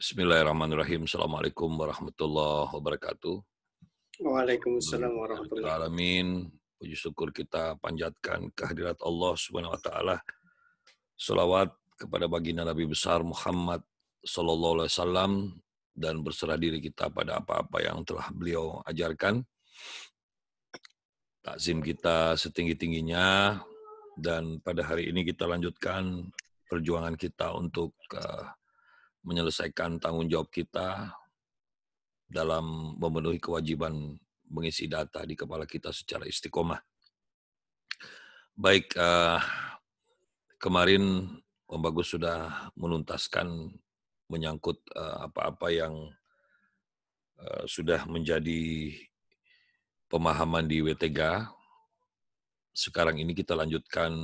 Bismillahirrahmanirrahim. Assalamualaikum warahmatullahi wabarakatuh. Waalaikumsalam Alhamdulillah warahmatullahi alamin. Puji syukur kita panjatkan kehadirat Allah Subhanahu wa taala. Selawat kepada baginda Nabi besar Muhammad sallallahu alaihi wasallam dan berserah diri kita pada apa-apa yang telah beliau ajarkan. Takzim kita setinggi-tingginya dan pada hari ini kita lanjutkan perjuangan kita untuk menyelesaikan tanggung jawab kita dalam memenuhi kewajiban mengisi data di kepala kita secara istiqomah. Baik, kemarin Om Bagus sudah menuntaskan menyangkut apa-apa yang sudah menjadi pemahaman di W3. Sekarang ini kita lanjutkan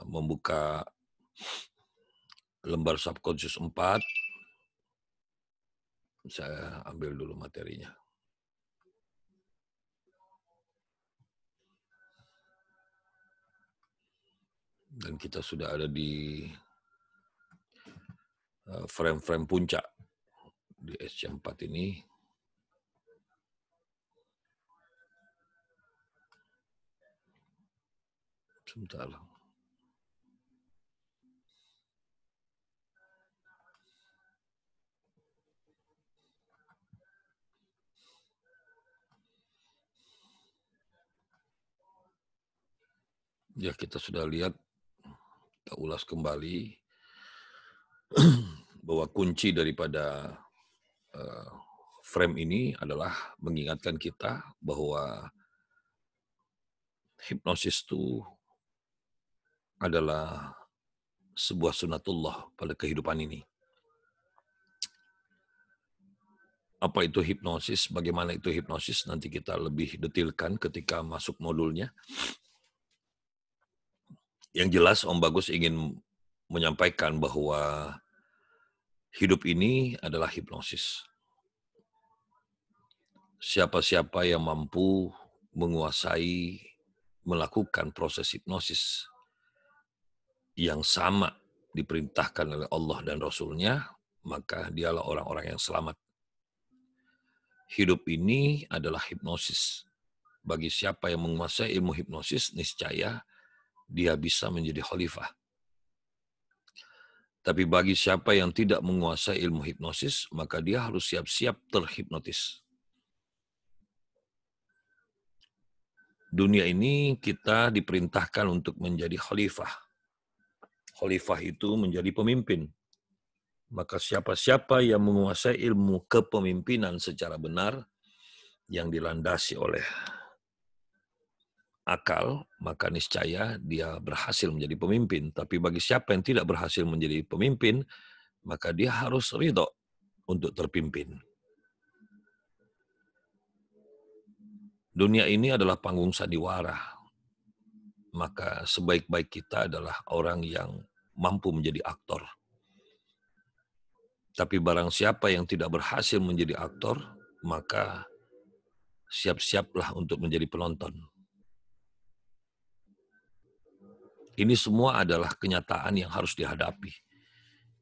membuka lembar subconscious 4. Saya ambil dulu materinya. Dan kita sudah ada di frame-frame puncak di SC4 ini. Sebentar. Ya, kita sudah lihat, kita ulas kembali bahwa kunci daripada frame ini adalah mengingatkan kita bahwa hipnosis itu adalah sebuah sunatullah pada kehidupan ini. Apa itu hipnosis? Bagaimana itu hipnosis? Nanti kita lebih detilkan ketika masuk modulnya. Yang jelas Om Bagus ingin menyampaikan bahwa hidup ini adalah hipnosis. Siapa-siapa yang mampu menguasai, melakukan proses hipnosis yang sama diperintahkan oleh Allah dan Rasul-Nya, maka dialah orang-orang yang selamat. Hidup ini adalah hipnosis. Bagi siapa yang menguasai ilmu hipnosis, niscaya dia bisa menjadi khalifah. Tapi bagi siapa yang tidak menguasai ilmu hipnosis, maka dia harus siap-siap terhipnotis. Dunia ini kita diperintahkan untuk menjadi khalifah. Khalifah itu menjadi pemimpin. Maka siapa-siapa yang menguasai ilmu kepemimpinan secara benar, yang dilandasi oleh akal, maka niscaya dia berhasil menjadi pemimpin. Tapi bagi siapa yang tidak berhasil menjadi pemimpin, maka dia harus ridho untuk terpimpin. Dunia ini adalah panggung sandiwara. Maka sebaik-baik kita adalah orang yang mampu menjadi aktor. Tapi barang siapa yang tidak berhasil menjadi aktor, maka siap-siaplah untuk menjadi penonton. Ini semua adalah kenyataan yang harus dihadapi.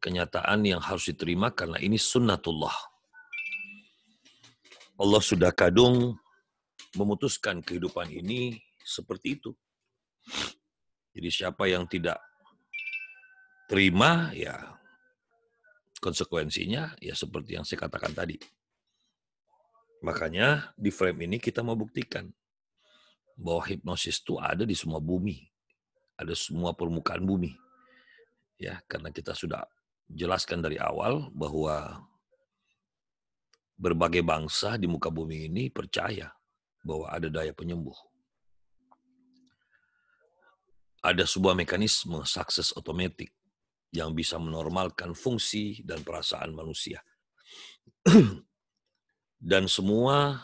Kenyataan yang harus diterima karena ini sunnatullah. Allah sudah kadung memutuskan kehidupan ini seperti itu. Jadi siapa yang tidak terima, ya konsekuensinya ya seperti yang saya katakan tadi. Makanya di frame ini kita mau buktikan bahwa hipnosis itu ada di semua bumi. Ada semua permukaan bumi. Ya, karena kita sudah jelaskan dari awal bahwa berbagai bangsa di muka bumi ini percaya bahwa ada daya penyembuh. Ada sebuah mekanisme sukses otomatik yang bisa menormalkan fungsi dan perasaan manusia. Dan semua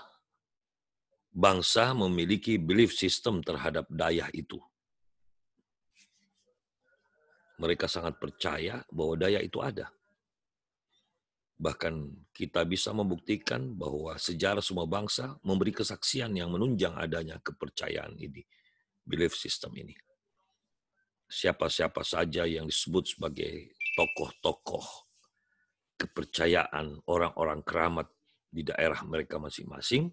bangsa memiliki belief system terhadap daya itu. Mereka sangat percaya bahwa daya itu ada. Bahkan kita bisa membuktikan bahwa sejarah semua bangsa memberi kesaksian yang menunjang adanya kepercayaan ini, belief system ini. Siapa-siapa saja yang disebut sebagai tokoh-tokoh kepercayaan kepercayaan orang-orang keramat di daerah mereka masing-masing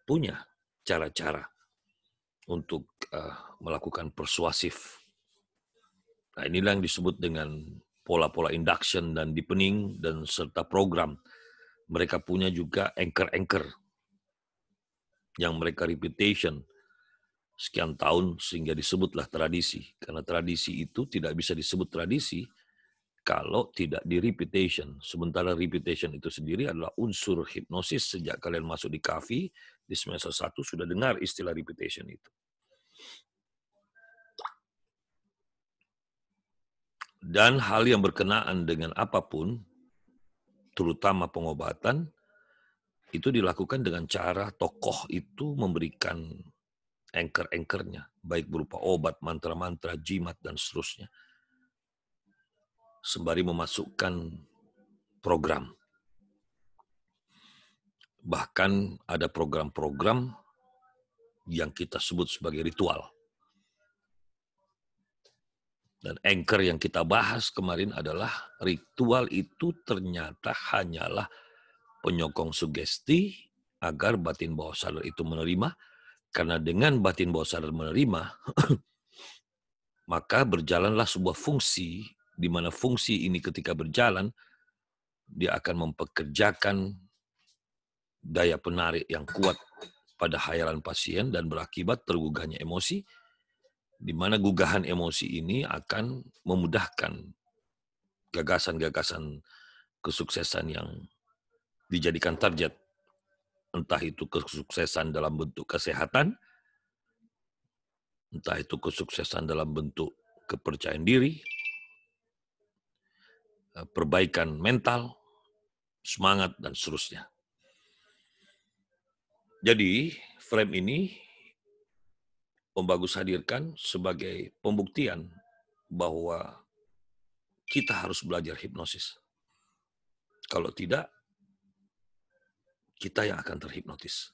punya cara-cara untuk melakukan persuasif. Nah, inilah yang disebut dengan pola-pola induction dan deepening dan serta program. Mereka punya juga anchor-anchor yang mereka repetition sekian tahun sehingga disebutlah tradisi. Karena tradisi itu tidak bisa disebut tradisi kalau tidak di repetition. Sementara repetition itu sendiri adalah unsur hipnosis. Sejak kalian masuk di KAFI, di semester 1 sudah dengar istilah repetition itu. Dan hal yang berkenaan dengan apapun, terutama pengobatan, itu dilakukan dengan cara tokoh itu memberikan anchor-anchornya, baik berupa obat, mantra-mantra, jimat, dan seterusnya. Sembari memasukkan program. Bahkan ada program-program yang kita sebut sebagai ritual. Dan anchor yang kita bahas kemarin adalah ritual itu ternyata hanyalah penyokong sugesti agar batin bawah sadar itu menerima. Karena dengan batin bawah sadar menerima, maka berjalanlah sebuah fungsi, di mana fungsi ini ketika berjalan, dia akan mempekerjakan daya penarik yang kuat pada khayalan pasien dan berakibat tergugahnya emosi, di mana gugahan emosi ini akan memudahkan gagasan-gagasan kesuksesan yang dijadikan target, entah itu kesuksesan dalam bentuk kesehatan, entah itu kesuksesan dalam bentuk kepercayaan diri, perbaikan mental, semangat, dan seterusnya. Jadi, frame ini Om Bagus hadirkan sebagai pembuktian bahwa kita harus belajar hipnosis. Kalau tidak, kita yang akan terhipnotis.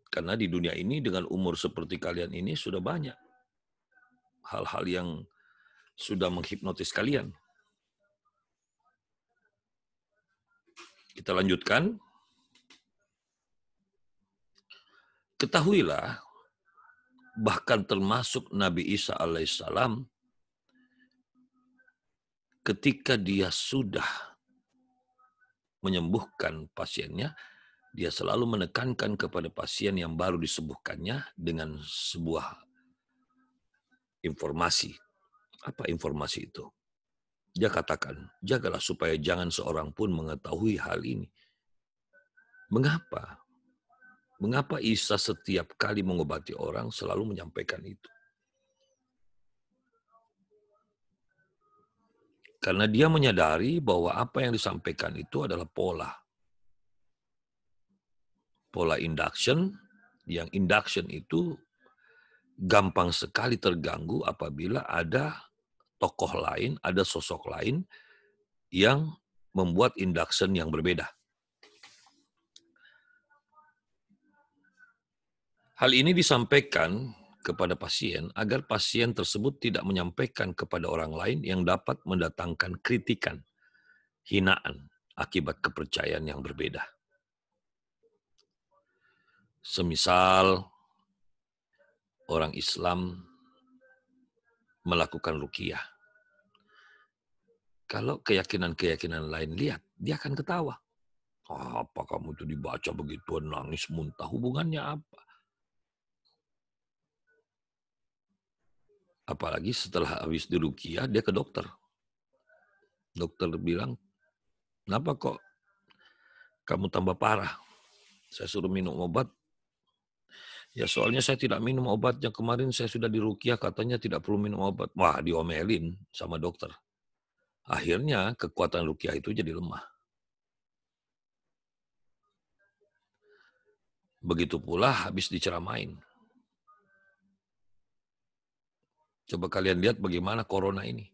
Karena di dunia ini dengan umur seperti kalian ini sudah banyak hal-hal yang sudah menghipnotis kalian. Kita lanjutkan. Ketahuilah, bahkan termasuk Nabi Isa alaihissalam, ketika dia sudah menyembuhkan pasiennya, dia selalu menekankan kepada pasien yang baru disembuhkannya dengan sebuah informasi. Apa informasi itu? Dia katakan, jagalah supaya jangan seorang pun mengetahui hal ini. Mengapa? Mengapa Isa setiap kali mengobati orang selalu menyampaikan itu? Karena dia menyadari bahwa apa yang disampaikan itu adalah pola. Pola induction, yang induction itu gampang sekali terganggu apabila ada tokoh lain, ada sosok lain yang membuat induction yang berbeda. Hal ini disampaikan kepada pasien agar pasien tersebut tidak menyampaikan kepada orang lain yang dapat mendatangkan kritikan, hinaan akibat kepercayaan yang berbeda. Semisal orang Islam melakukan ruqyah. Kalau keyakinan-keyakinan lain lihat, dia akan ketawa. Apa kamu itu dibaca begituan nangis muntah, hubungannya apa? Apalagi setelah habis diruqyah, dia ke dokter. Dokter bilang, kenapa kok kamu tambah parah? Saya suruh minum obat. Ya soalnya saya tidak minum obatnya. Kemarin saya sudah diruqyah, katanya tidak perlu minum obat. Wah, diomelin sama dokter. Akhirnya kekuatan ruqyah itu jadi lemah. Begitu pula habis diceramain. Coba kalian lihat bagaimana corona ini.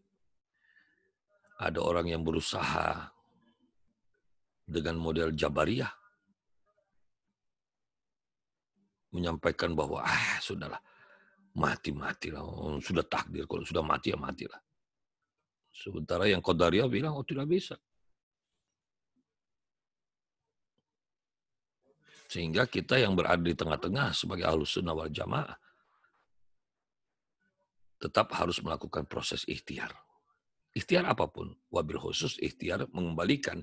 Ada orang yang berusaha dengan model Jabariyah menyampaikan bahwa sudahlah, mati-matilah, sudah takdir, kalau sudah mati ya matilah. Sementara yang Qadariyah bilang, oh tidak bisa. Sehingga kita yang berada di tengah-tengah sebagai Ahlus Sunnah wal Jamaah tetap harus melakukan proses ikhtiar. Ikhtiar apapun, wabil khusus ikhtiar mengembalikan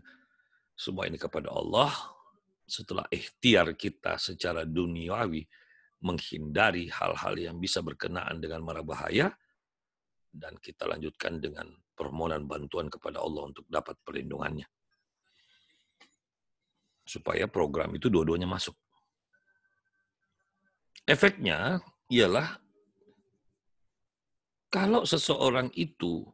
semua ini kepada Allah. Setelah ikhtiar kita secara duniawi menghindari hal-hal yang bisa berkenaan dengan mara bahaya, dan kita lanjutkan dengan permohonan bantuan kepada Allah untuk dapat perlindungannya. Supaya program itu dua-duanya masuk. Efeknya ialah kalau seseorang itu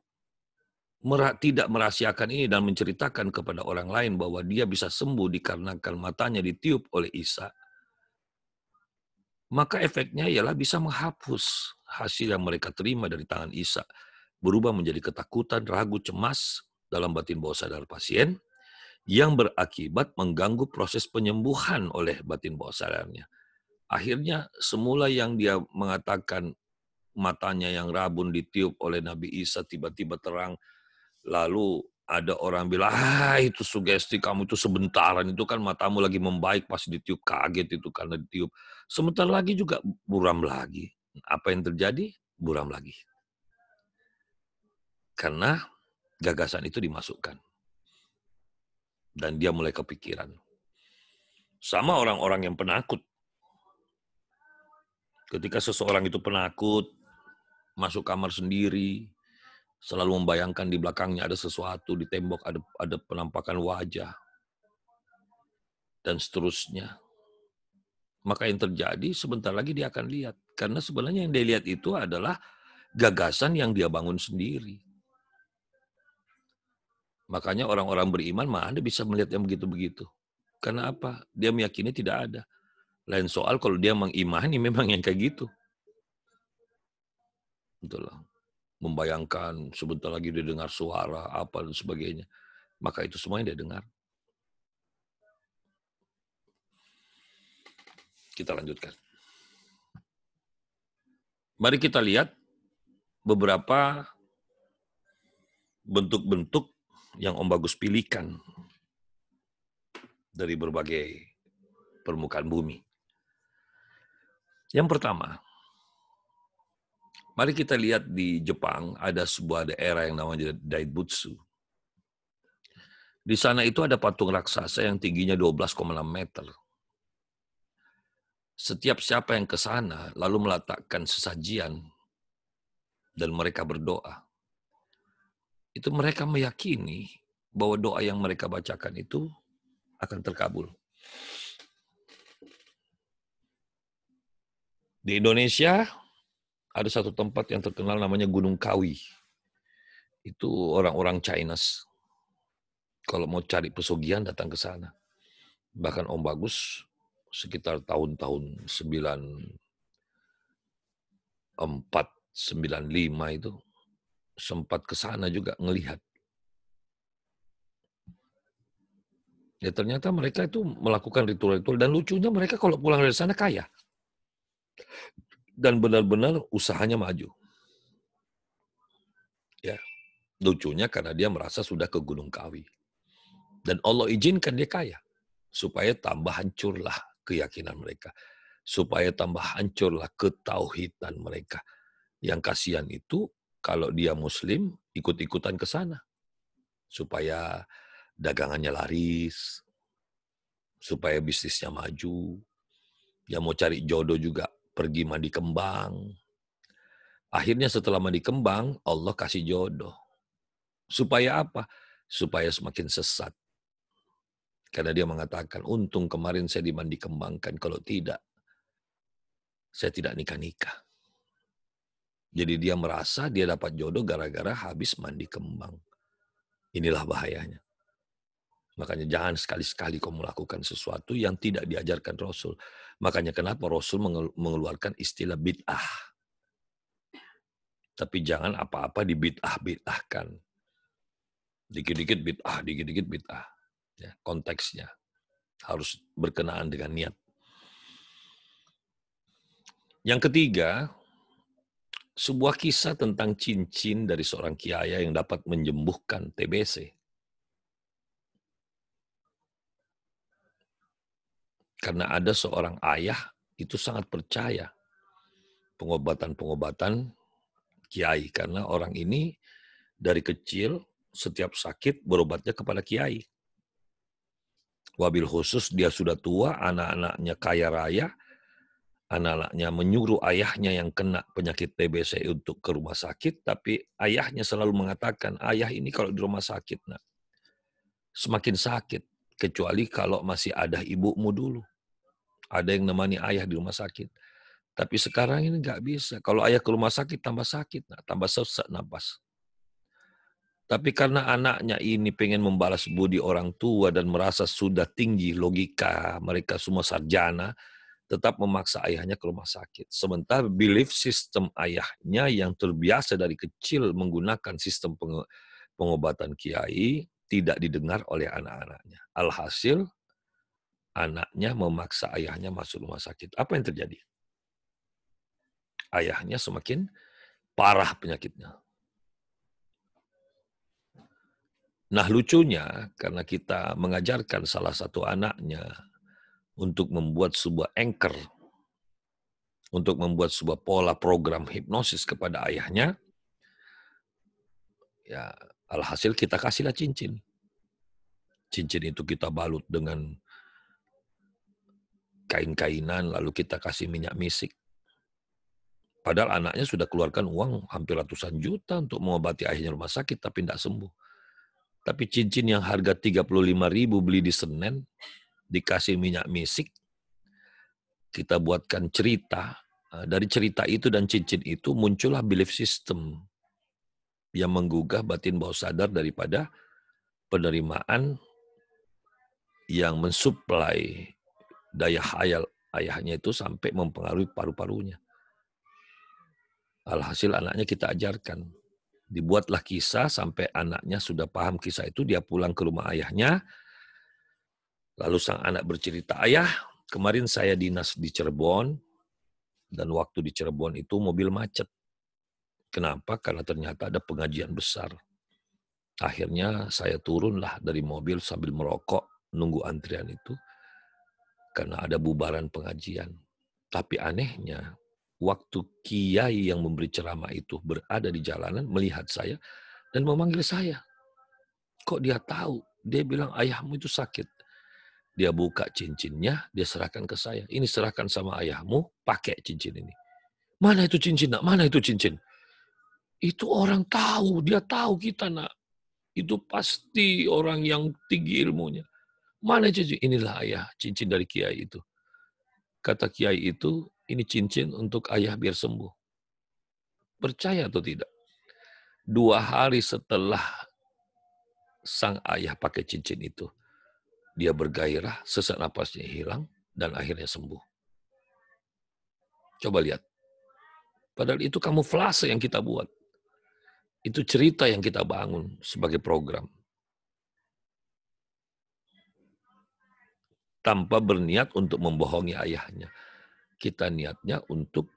tidak merahasiakan ini dan menceritakan kepada orang lain bahwa dia bisa sembuh dikarenakan matanya ditiup oleh Isa, maka efeknya ialah bisa menghapus hasil yang mereka terima dari tangan Isa, berubah menjadi ketakutan, ragu, cemas dalam batin bawah sadar pasien, yang berakibat mengganggu proses penyembuhan oleh batin bawah sadarnya. Akhirnya semula yang dia mengatakan matanya yang rabun ditiup oleh Nabi Isa tiba-tiba terang, lalu ada orang bilang, itu sugesti kamu itu sebentaran, itu kan matamu lagi membaik pas ditiup, kaget itu karena ditiup. Sebentar lagi juga buram lagi. Apa yang terjadi? Buram lagi. Karena gagasan itu dimasukkan. Dan dia mulai kepikiran. Sama orang-orang yang penakut. Ketika seseorang itu penakut, masuk kamar sendiri, selalu membayangkan di belakangnya ada sesuatu, di tembok ada penampakan wajah, dan seterusnya. Maka yang terjadi sebentar lagi dia akan lihat. Karena sebenarnya yang dia lihat itu adalah gagasan yang dia bangun sendiri. Makanya orang-orang beriman mana bisa melihat yang begitu-begitu. Karena apa? Dia meyakini tidak ada. Lain soal kalau dia mengimani memang yang kayak gitu. Betul lah. Membayangkan sebentar lagi dia dengar suara apa dan sebagainya. Maka itu semua yang dia dengar. Kita lanjutkan. Mari kita lihat beberapa bentuk-bentuk yang Om Bagus pilihkan dari berbagai permukaan bumi. Yang pertama, mari kita lihat di Jepang ada sebuah daerah yang namanya Daibutsu. Di sana itu ada patung raksasa yang tingginya 12,6 meter. Setiap siapa yang ke sana lalu meletakkan sesajian dan mereka berdoa, itu mereka meyakini bahwa doa yang mereka bacakan itu akan terkabul. Di Indonesia ada satu tempat yang terkenal namanya Gunung Kawi. Itu orang-orang Chinese. Kalau mau cari pesugihan datang ke sana. Bahkan Om Bagus sekitar tahun-tahun 94, 95 itu sempat ke sana juga ngelihat. Ya ternyata mereka itu melakukan ritual-ritual dan lucunya mereka kalau pulang dari sana kaya. Dan benar-benar usahanya maju. Ya, lucunya karena dia merasa sudah ke Gunung Kawi. Dan Allah izinkan dia kaya. Supaya tambah hancurlah keyakinan mereka. Supaya tambah hancurlah ketauhidan mereka. Yang kasihan itu kalau dia Muslim ikut-ikutan ke sana. Supaya dagangannya laris. Supaya bisnisnya maju. Yang mau cari jodoh juga pergi mandi kembang. Akhirnya setelah mandi kembang, Allah kasih jodoh. Supaya apa? Supaya semakin sesat. Karena dia mengatakan, untung kemarin saya dimandi kembangkan, kalau tidak, saya tidak nikah-nikah. Jadi dia merasa dia dapat jodoh gara-gara habis mandi kembang. Inilah bahayanya. Makanya jangan sekali-sekali kau melakukan sesuatu yang tidak diajarkan Rasul. Makanya kenapa Rasul mengeluarkan istilah bid'ah. Tapi jangan apa-apa dibid'ah-bid'ahkan. Dikit-dikit bid'ah, dikit-dikit bid'ah. Ya, konteksnya harus berkenaan dengan niat. Yang ketiga, sebuah kisah tentang cincin dari seorang kiai yang dapat menyembuhkan TBC. Karena ada seorang ayah itu sangat percaya pengobatan-pengobatan kiai. Karena orang ini dari kecil setiap sakit berobatnya kepada kiai. Wabil khusus dia sudah tua, anak-anaknya kaya raya, anak-anaknya menyuruh ayahnya yang kena penyakit TBC untuk ke rumah sakit, tapi ayahnya selalu mengatakan, ayah ini kalau di rumah sakit, nak, semakin sakit, kecuali kalau masih ada ibumu dulu. Ada yang nemani ayah di rumah sakit. Tapi sekarang ini nggak bisa. Kalau ayah ke rumah sakit, tambah sakit, nak, tambah sesak napas. Tapi karena anaknya ini pengen membalas budi orang tua dan merasa sudah tinggi logika, mereka semua sarjana, tetap memaksa ayahnya ke rumah sakit. Sementara belief system ayahnya yang terbiasa dari kecil menggunakan sistem pengobatan kiai tidak didengar oleh anak-anaknya. Alhasil, anaknya memaksa ayahnya masuk rumah sakit. Apa yang terjadi? Ayahnya semakin parah penyakitnya. Nah lucunya, karena kita mengajarkan salah satu anaknya untuk membuat sebuah anchor, untuk membuat sebuah pola program hipnosis kepada ayahnya, ya alhasil kita kasihlah cincin. Cincin itu kita balut dengan kain-kainan, lalu kita kasih minyak misik. Padahal anaknya sudah keluarkan uang hampir ratusan juta untuk mengobati ayahnya rumah sakit, tapi tidak sembuh. Tapi cincin yang harga 35.000 beli di Senen, dikasih minyak misik, kita buatkan cerita. Dari cerita itu dan cincin itu muncullah belief system yang menggugah batin bawah sadar daripada penerimaan yang mensuplai daya hayal ayahnya itu sampai mempengaruhi paru-parunya. Alhasil anaknya kita ajarkan. Dibuatlah kisah sampai anaknya sudah paham kisah itu, dia pulang ke rumah ayahnya, lalu sang anak bercerita, ayah, kemarin saya dinas di Cirebon, dan waktu di Cirebon itu mobil macet. Kenapa? Karena ternyata ada pengajian besar. Akhirnya saya turunlah dari mobil sambil merokok, nunggu antrian itu, karena ada bubaran pengajian. Tapi anehnya, waktu kiai yang memberi ceramah itu berada di jalanan, melihat saya, dan memanggil saya. Kok dia tahu? Dia bilang, ayahmu itu sakit. Dia buka cincinnya, dia serahkan ke saya. Ini serahkan sama ayahmu, pakai cincin ini. Mana itu cincin, nak? Mana itu cincin? Itu orang tahu, dia tahu kita, nak. Itu pasti orang yang tinggi ilmunya. Mana cincin? Inilah ayah, cincin dari kiai itu. Kata kiai itu, ini cincin untuk ayah biar sembuh. Percaya atau tidak? 2 hari setelah sang ayah pakai cincin itu, dia bergairah, sesak napasnya hilang, dan akhirnya sembuh. Coba lihat. Padahal itu kamuflase yang kita buat. Itu cerita yang kita bangun sebagai program. Tanpa berniat untuk membohongi ayahnya. Kita niatnya untuk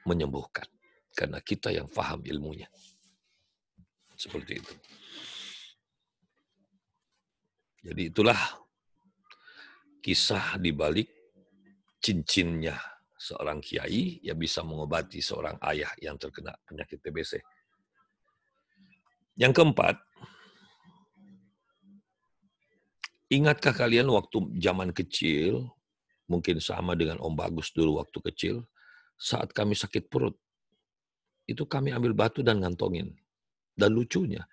menyembuhkan. Karena kita yang paham ilmunya. Seperti itu. Jadi itulah kisah di balik cincinnya seorang kiai yang bisa mengobati seorang ayah yang terkena penyakit TBC. Yang keempat, ingatkah kalian waktu zaman kecil, mungkin sama dengan Om Bagus dulu waktu kecil, saat kami sakit perut, itu kami ambil batu dan ngantongin. Dan lucunya,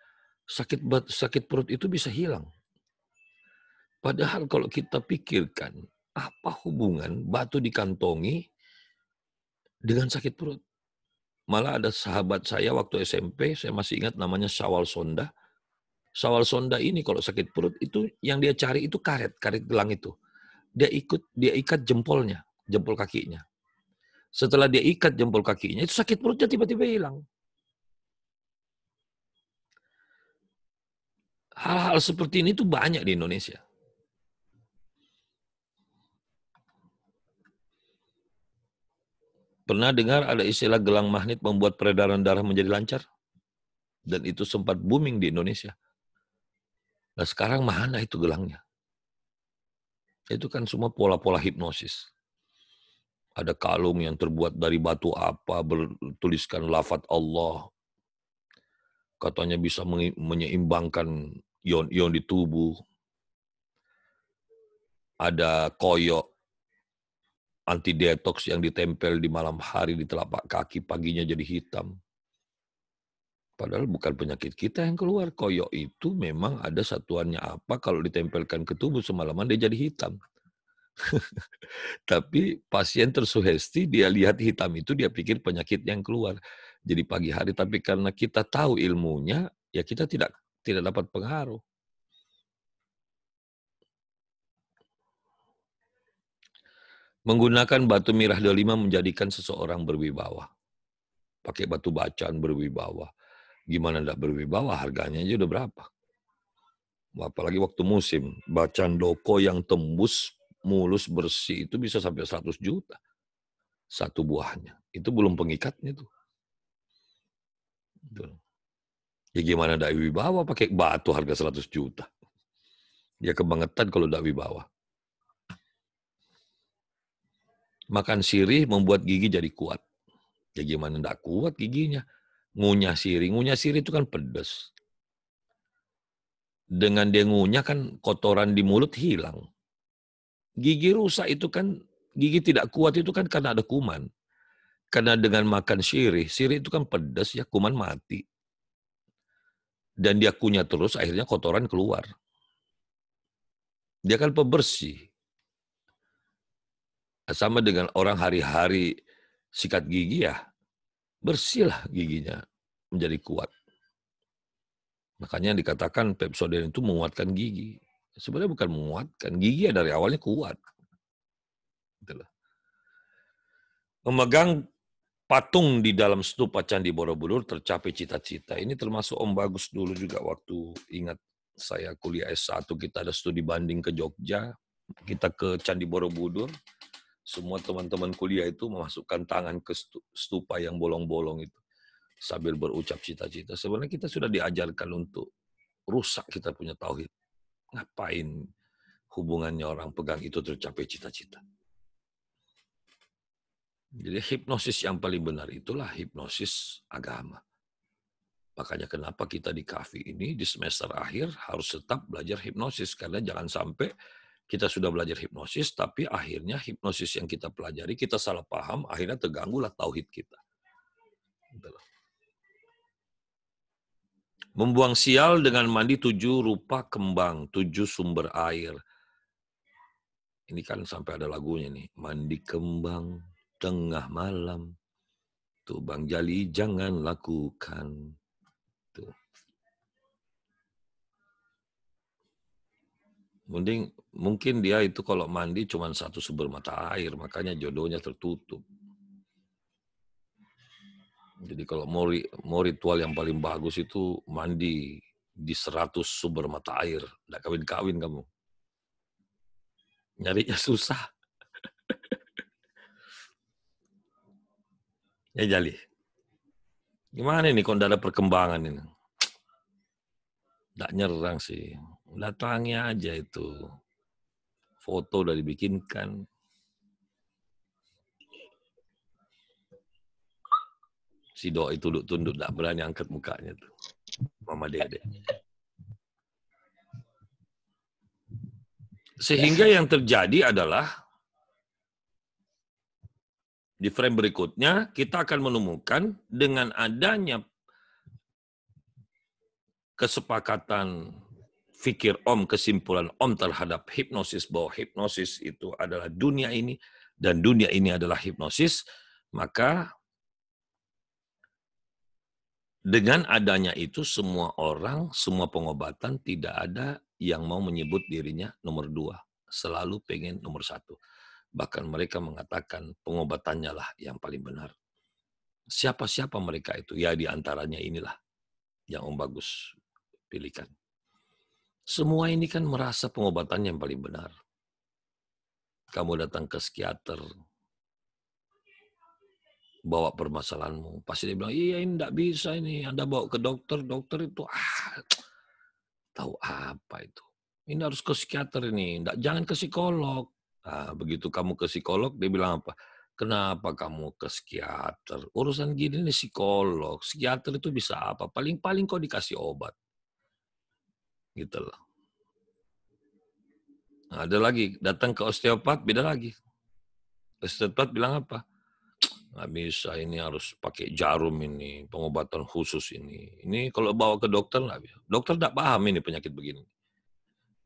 sakit perut itu bisa hilang. Padahal kalau kita pikirkan, apa hubungan batu dikantongi dengan sakit perut? Malah ada sahabat saya waktu SMP, saya masih ingat namanya Syawal Sonda. Syawal Sonda ini kalau sakit perut itu yang dia cari itu karet gelang itu. Dia ikat jempolnya, jempol kakinya. Setelah dia ikat jempol kakinya, itu sakit perutnya tiba-tiba hilang. Hal-hal seperti ini tuh banyak di Indonesia. Pernah dengar ada istilah gelang magnet membuat peredaran darah menjadi lancar? Dan itu sempat booming di Indonesia. Nah sekarang mana itu gelangnya? Itu kan semua pola-pola hipnosis. Ada kalung yang terbuat dari batu apa, bertuliskan lafaz Allah. Katanya bisa menyeimbangkan ion-ion di tubuh. Ada koyo anti detox yang ditempel di malam hari di telapak kaki, paginya jadi hitam. Padahal bukan penyakit kita yang keluar. Koyo itu memang ada satuannya apa, kalau ditempelkan ke tubuh semalaman dia jadi hitam. Tapi pasien tersugesti, dia lihat hitam itu, dia pikir penyakit yang keluar. Jadi pagi hari, tapi karena kita tahu ilmunya, ya kita tidak dapat pengaruh. Menggunakan batu mirah delima menjadikan seseorang berwibawa. Pakai batu bacaan berwibawa. Gimana tidak berwibawa? Harganya aja udah berapa? Apalagi waktu musim. Bacaan doko yang tembus, mulus, bersih itu bisa sampai 100 juta. Satu buahnya. Itu belum pengikatnya tuh. Ya gimana tidak wibawa pakai batu harga 100 juta. Ya kebangetan kalau tidak wibawa. Makan sirih membuat gigi jadi kuat. Ya gimana tidak kuat giginya. Ngunyah sirih itu kan pedas. Dengan dia ngunyah kan kotoran di mulut hilang. Gigi rusak itu kan, gigi tidak kuat itu kan karena ada kuman. Karena dengan makan sirih itu kan pedas ya, kuman mati. Dan dia kunyah terus, akhirnya kotoran keluar. Dia kan pembersih. Sama dengan orang hari-hari sikat gigi ya, bersihlah giginya menjadi kuat. Makanya dikatakan Pepsodent itu menguatkan gigi. Sebenarnya bukan menguatkan, gigi ya dari awalnya kuat. Itulah. Memegang patung di dalam stupa Candi Borobudur tercapai cita-cita. Ini termasuk Om Bagus dulu juga waktu ingat saya kuliah S1, kita ada studi banding ke Jogja, kita ke Candi Borobudur, semua teman-teman kuliah itu memasukkan tangan ke stupa yang bolong-bolong itu sambil berucap cita-cita. Sebenarnya kita sudah diajarkan untuk rusak kita punya tauhid. Ngapain hubungannya orang pegang itu tercapai cita-cita? Jadi hipnosis yang paling benar itulah hipnosis agama. Makanya kenapa kita di KAFI ini di semester akhir harus tetap belajar hipnosis. Karena jangan sampai kita sudah belajar hipnosis, tapi akhirnya hipnosis yang kita pelajari, kita salah paham, akhirnya terganggulah tauhid kita. Membuang sial dengan mandi 7 rupa kembang, 7 sumber air. Ini kan sampai ada lagunya nih. Mandi kembang tengah malam. Tuh Bang Jali jangan lakukan. Tuh. Mungkin dia itu kalau mandi cuma satu sumber mata air, makanya jodohnya tertutup. Jadi kalau mau ritual yang paling bagus itu mandi di 100 sumber mata air. Nggak kawin-kawin kamu. Nyarinya susah. Ya Jali. Gimana ini kalau ada perkembangan ini? Nggak nyerang sih. Datangi aja itu. Foto udah dibikinkan. Si Doi tunduk-tunduk, nggak berani angkat mukanya tuh. Mama Dede. Sehingga yang terjadi adalah di frame berikutnya kita akan menemukan dengan adanya kesepakatan fikir Om, kesimpulan Om terhadap hipnosis, bahwa hipnosis itu adalah dunia ini dan dunia ini adalah hipnosis, maka dengan adanya itu semua orang, semua pengobatan tidak ada yang mau menyebut dirinya nomor 2. Selalu pengen nomor 1. Bahkan mereka mengatakan pengobatannya lah yang paling benar. Siapa-siapa mereka itu? Ya diantaranya inilah yang Om Bagus pilihkan. Semua ini kan merasa pengobatan yang paling benar. Kamu datang ke psikiater, bawa permasalahanmu. Pasti dia bilang, iya ini enggak bisa ini. Anda bawa ke dokter, dokter itu tahu apa itu. Ini harus ke psikiater ini, jangan ke psikolog. Begitu kamu ke psikolog, dia bilang apa? Kenapa kamu ke psikiater? Urusan gini nih psikolog. Psikiater itu bisa apa? Paling-paling kok dikasih obat. Gitu loh. Nah, ada lagi, datang ke osteopat, beda lagi. Osteopat bilang apa? Nggak bisa, ini harus pakai jarum ini, pengobatan khusus ini. Ini kalau bawa ke dokter, nggak bisa. Dokter nggak paham ini penyakit begini.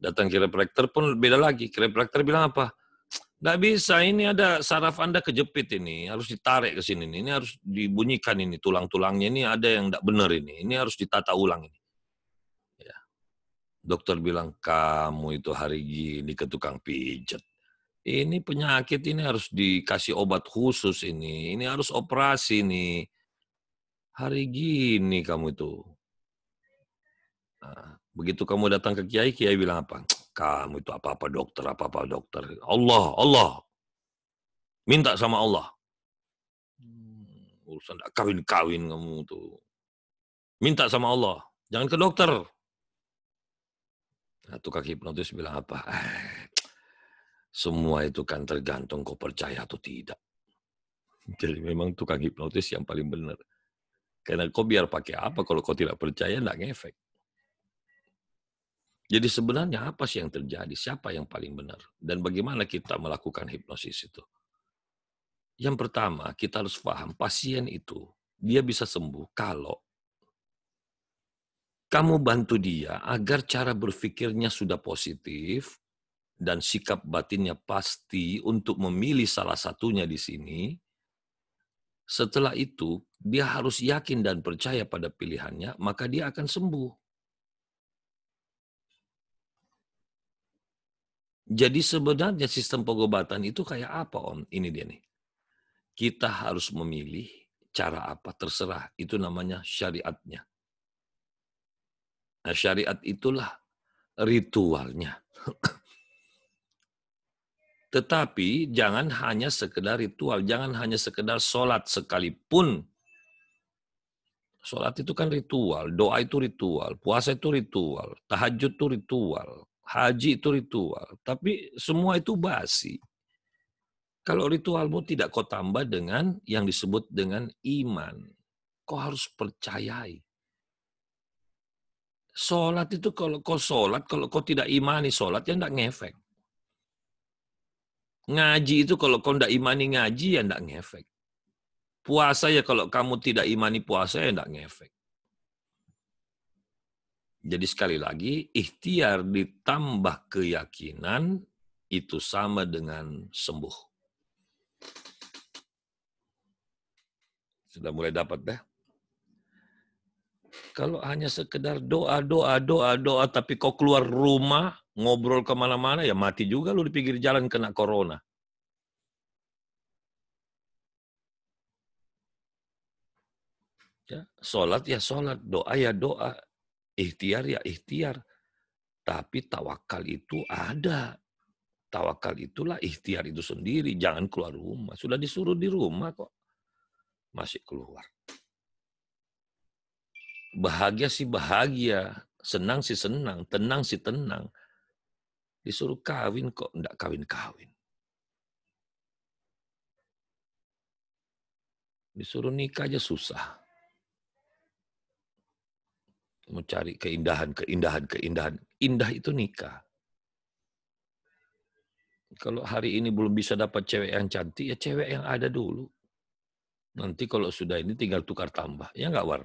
Datang chiropractor pun beda lagi. Chiropractor bilang apa? Nggak bisa, ini ada saraf Anda kejepit ini, harus ditarik ke sini. Ini harus dibunyikan ini, tulang-tulangnya ini ada yang nggak benar ini harus ditata ulang ini. Ya. Dokter bilang, kamu itu hari gini ke tukang pijat. Ini penyakit ini harus dikasih obat khusus ini harus operasi nih. Hari gini kamu itu. Nah, begitu kamu datang ke kiai, kiai bilang apa? Kamu itu apa-apa dokter. Allah. Minta sama Allah. Urusan gak kawin-kawin kamu tuh. Minta sama Allah. Jangan ke dokter. Nah, tukang hipnotis bilang apa? Semua itu kan tergantung kau percaya atau tidak. Jadi memang tukang hipnotis yang paling benar. Karena kau biar pakai apa kalau kau tidak percaya enggak ngefek. Jadi sebenarnya apa sih yang terjadi? Siapa yang paling benar? Dan bagaimana kita melakukan hipnosis itu? Yang pertama, kita harus paham pasien itu dia bisa sembuh kalau kamu bantu dia agar cara berpikirnya sudah positif dan sikap batinnya pasti untuk memilih salah satunya di sini. Setelah itu, dia harus yakin dan percaya pada pilihannya, maka dia akan sembuh. Jadi sebenarnya sistem pengobatan itu kayak apa, Om? Ini dia nih. Kita harus memilih cara apa, terserah. Itu namanya syariatnya. Nah, syariat itulah ritualnya. Tetapi jangan hanya sekedar ritual, jangan hanya sekedar sholat sekalipun. Sholat itu kan ritual, doa itu ritual, puasa itu ritual, tahajud itu ritual, haji itu ritual. Tapi semua itu basi. Kalau ritualmu tidak kau tambah dengan yang disebut dengan iman. Kau harus percayai. Sholat itu kalau kau sholat, kalau kau tidak imani sholat, ya tidak ngefek. Ngaji itu kalau kau tidak imani ngaji, ya tidak ngefek. Puasa ya kalau kamu tidak imani puasa, ya tidak ngefek. Jadi sekali lagi, ikhtiar ditambah keyakinan, itu sama dengan sembuh. Sudah mulai dapat dah. Kalau hanya sekedar doa, tapi kau keluar rumah, ngobrol kemana-mana, ya mati juga lu di pinggir jalan kena corona. Ya, sholat ya sholat, doa ya doa, ikhtiar ya ikhtiar. Tapi tawakal itu ada. Tawakal itulah ikhtiar itu sendiri, jangan keluar rumah. Sudah disuruh di rumah kok. Masih keluar. Bahagia sih bahagia, senang sih senang, tenang sih tenang. Disuruh kawin kok enggak kawin-kawin. Disuruh nikah aja susah. Mau cari keindahan. Indah itu nikah. Kalau hari ini belum bisa dapat cewek yang cantik, ya cewek yang ada dulu. Nanti kalau sudah ini tinggal tukar tambah. Ya enggak, War?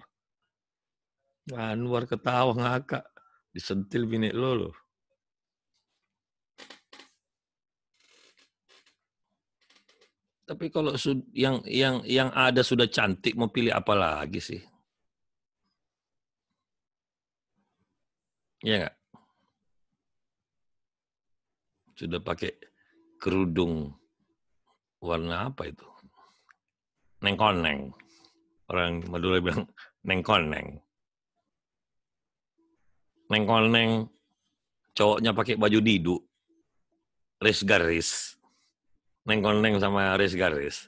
Anwar ketawa ngakak. Disentil bini lo loh. Tapi kalau yang ada sudah cantik, mau pilih apa lagi sih? Iya nggak? Sudah pakai kerudung warna apa itu? Neng-koneng. Orang Madura bilang neng-koneng. Neng-koneng, cowoknya pakai baju didu. Res garis. Neng-koneng sama res garis.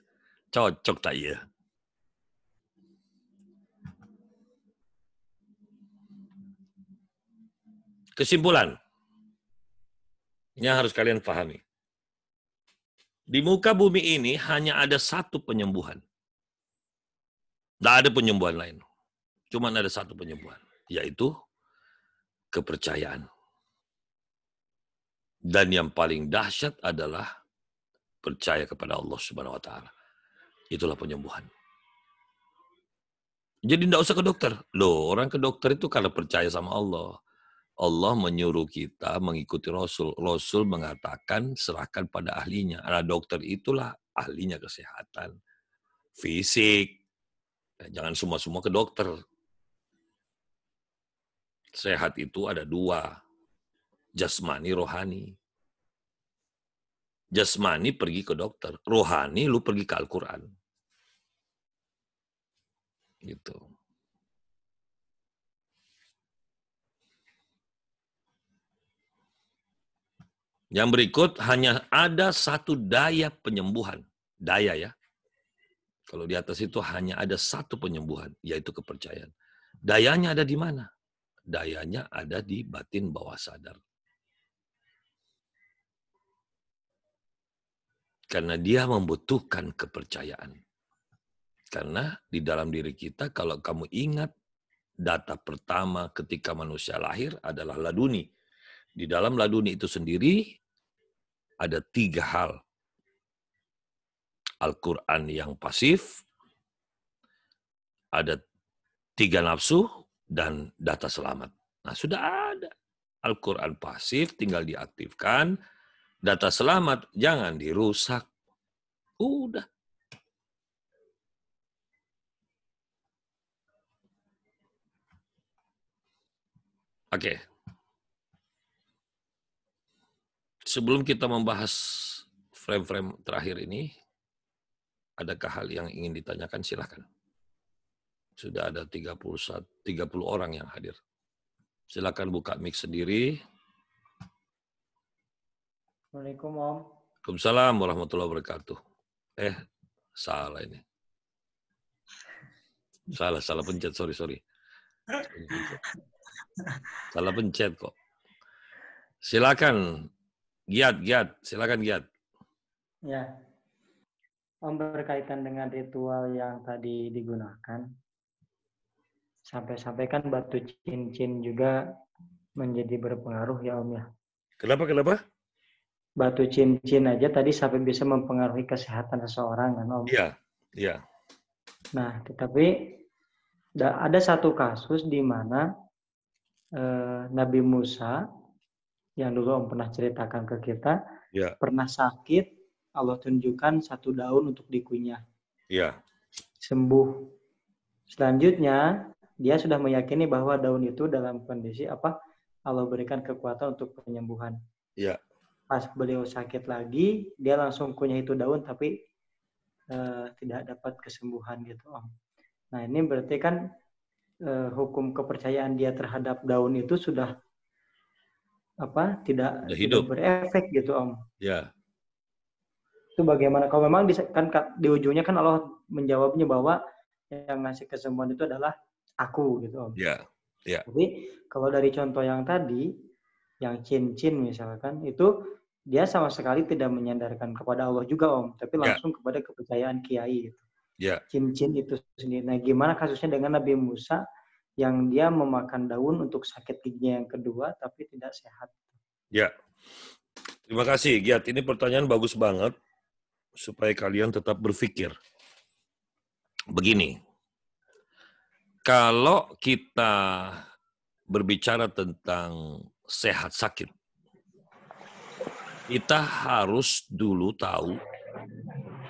Cocok tak ya? Kesimpulan, yang harus kalian pahami. Di muka bumi ini hanya ada satu penyembuhan. Tidak ada penyembuhan lain. Cuma ada satu penyembuhan, yaitu kepercayaan. Dan yang paling dahsyat adalah percaya kepada Allah Subhanahu wa taala. Itulah penyembuhan. Jadi tidak usah ke dokter. Loh, orang ke dokter itu karena percaya sama Allah. Allah menyuruh kita mengikuti Rasul. Rasul mengatakan serahkan pada ahlinya. Nah, dokter itulah ahlinya kesehatan. Fisik. Jangan semua-semua ke dokter. Sehat itu ada dua. Jasmani, rohani. Jasmani pergi ke dokter. Rohani lu pergi ke Al-Quran. Gitu. Yang berikut hanya ada satu daya penyembuhan. Daya ya. Kalau di atas itu hanya ada satu penyembuhan, yaitu kepercayaan. Dayanya ada di mana? Dayanya ada di batin bawah sadar. Karena dia membutuhkan kepercayaan. Karena di dalam diri kita, kalau kamu ingat, data pertama ketika manusia lahir adalah laduni. Di dalam laduni itu sendiri, ada 3 hal. Al-Quran yang pasif, ada 3 nafsu, dan data selamat. Nah, sudah ada. Al-Quran pasif, tinggal diaktifkan. Data selamat, jangan dirusak. Udah. Oke. Sebelum kita membahas frame-frame terakhir ini, adakah hal yang ingin ditanyakan? Silahkan. Sudah ada 30 orang yang hadir. Silakan buka mic sendiri. Assalamualaikum Om. Waalaikumsalam warahmatullahi wabarakatuh. Salah ini. Salah pencet, sorry. Salah pencet kok. Silakan, Giat, silakan Giat. Ya, Om, berkaitan dengan ritual yang tadi digunakan, sampai-sampai kan batu cincin juga menjadi berpengaruh ya Om ya. Kenapa? Batu cincin aja tadi sampai bisa mempengaruhi kesehatan seseorang kan Om. Iya. Nah, tetapi ada satu kasus di mana Nabi Musa yang dulu Om pernah ceritakan ke kita, pernah sakit, Allah tunjukkan satu daun untuk dikunyah. Iya. Sembuh. Selanjutnya, dia sudah meyakini bahwa daun itu dalam kondisi Allah berikan kekuatan untuk penyembuhan. Iya. Pas beliau sakit lagi, dia langsung kunyah itu daun, tapi tidak dapat kesembuhan gitu Om. Nah ini berarti kan hukum kepercayaan dia terhadap daun itu sudah tidak berefek gitu Om. Ya. Itu bagaimana? Kalau memang kan di ujungnya kan Allah menjawabnya bahwa yang ngasih kesembuhan itu adalah aku gitu Om. Ya. Tapi kalau dari contoh yang tadi, yang cincin misalkan, itu dia sama sekali tidak menyandarkan kepada Allah juga Om, tapi langsung kepada kepercayaan kiai gitu. Ya. Cincin itu sendiri. Nah, gimana kasusnya dengan Nabi Musa yang dia memakan daun untuk sakit giginya yang kedua, tapi tidak sehat? Ya. Terima kasih, Giat. Ini pertanyaan bagus banget supaya kalian tetap berpikir. Begini, kalau kita berbicara tentang sehat sakit, kita harus dulu tahu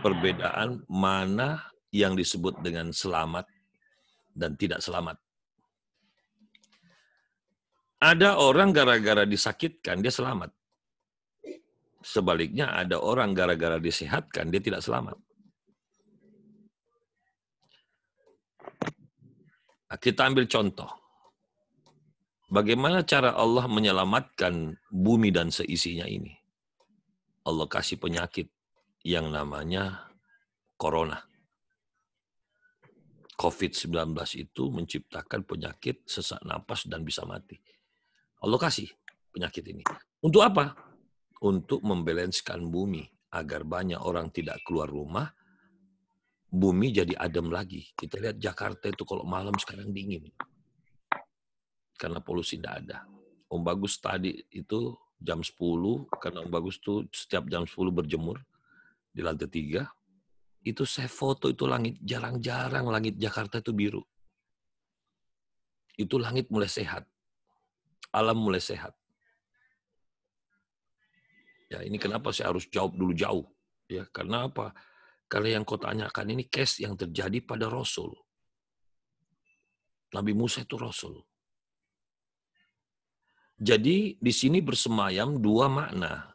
perbedaan mana yang disebut dengan selamat dan tidak selamat. Ada orang gara-gara disakitkan, dia selamat. Sebaliknya ada orang gara-gara disehatkan, dia tidak selamat. Nah, kita ambil contoh. Bagaimana cara Allah menyelamatkan bumi dan seisinya ini? Allah kasih penyakit yang namanya corona. COVID-19 itu menciptakan penyakit sesak napas dan bisa mati. Allah kasih. penyakit ini. Untuk apa? Untuk membalanskan bumi agar banyak orang tidak keluar rumah, bumi jadi adem lagi. Kita lihat Jakarta itu kalau malam sekarang dingin karena polusi tidak ada. Om Bagus tadi itu jam 10, karena Om Bagus tuh setiap jam 10 berjemur di lantai 3, itu saya foto itu langit, jarang-jarang langit Jakarta itu biru. Itu langit mulai sehat. Alam mulai sehat. Ya, ini kenapa saya harus jawab dulu jauh. Ya, karena apa? Karena yang kau tanyakan ini case yang terjadi pada Rasul. Nabi Musa itu Rasul. Jadi di sini bersemayam dua makna.